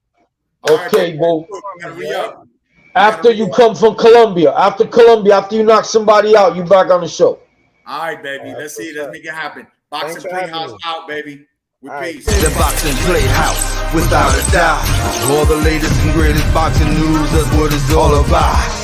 Okay, bro. After you come from Colombia, after you knock somebody out, you back on the show. All right, baby. Let's see. Let's make it happen. Boxing PlayHouse out, baby. With peace. The Boxing PlayHouse, without a doubt. All the latest and greatest boxing news, that's what it's all about.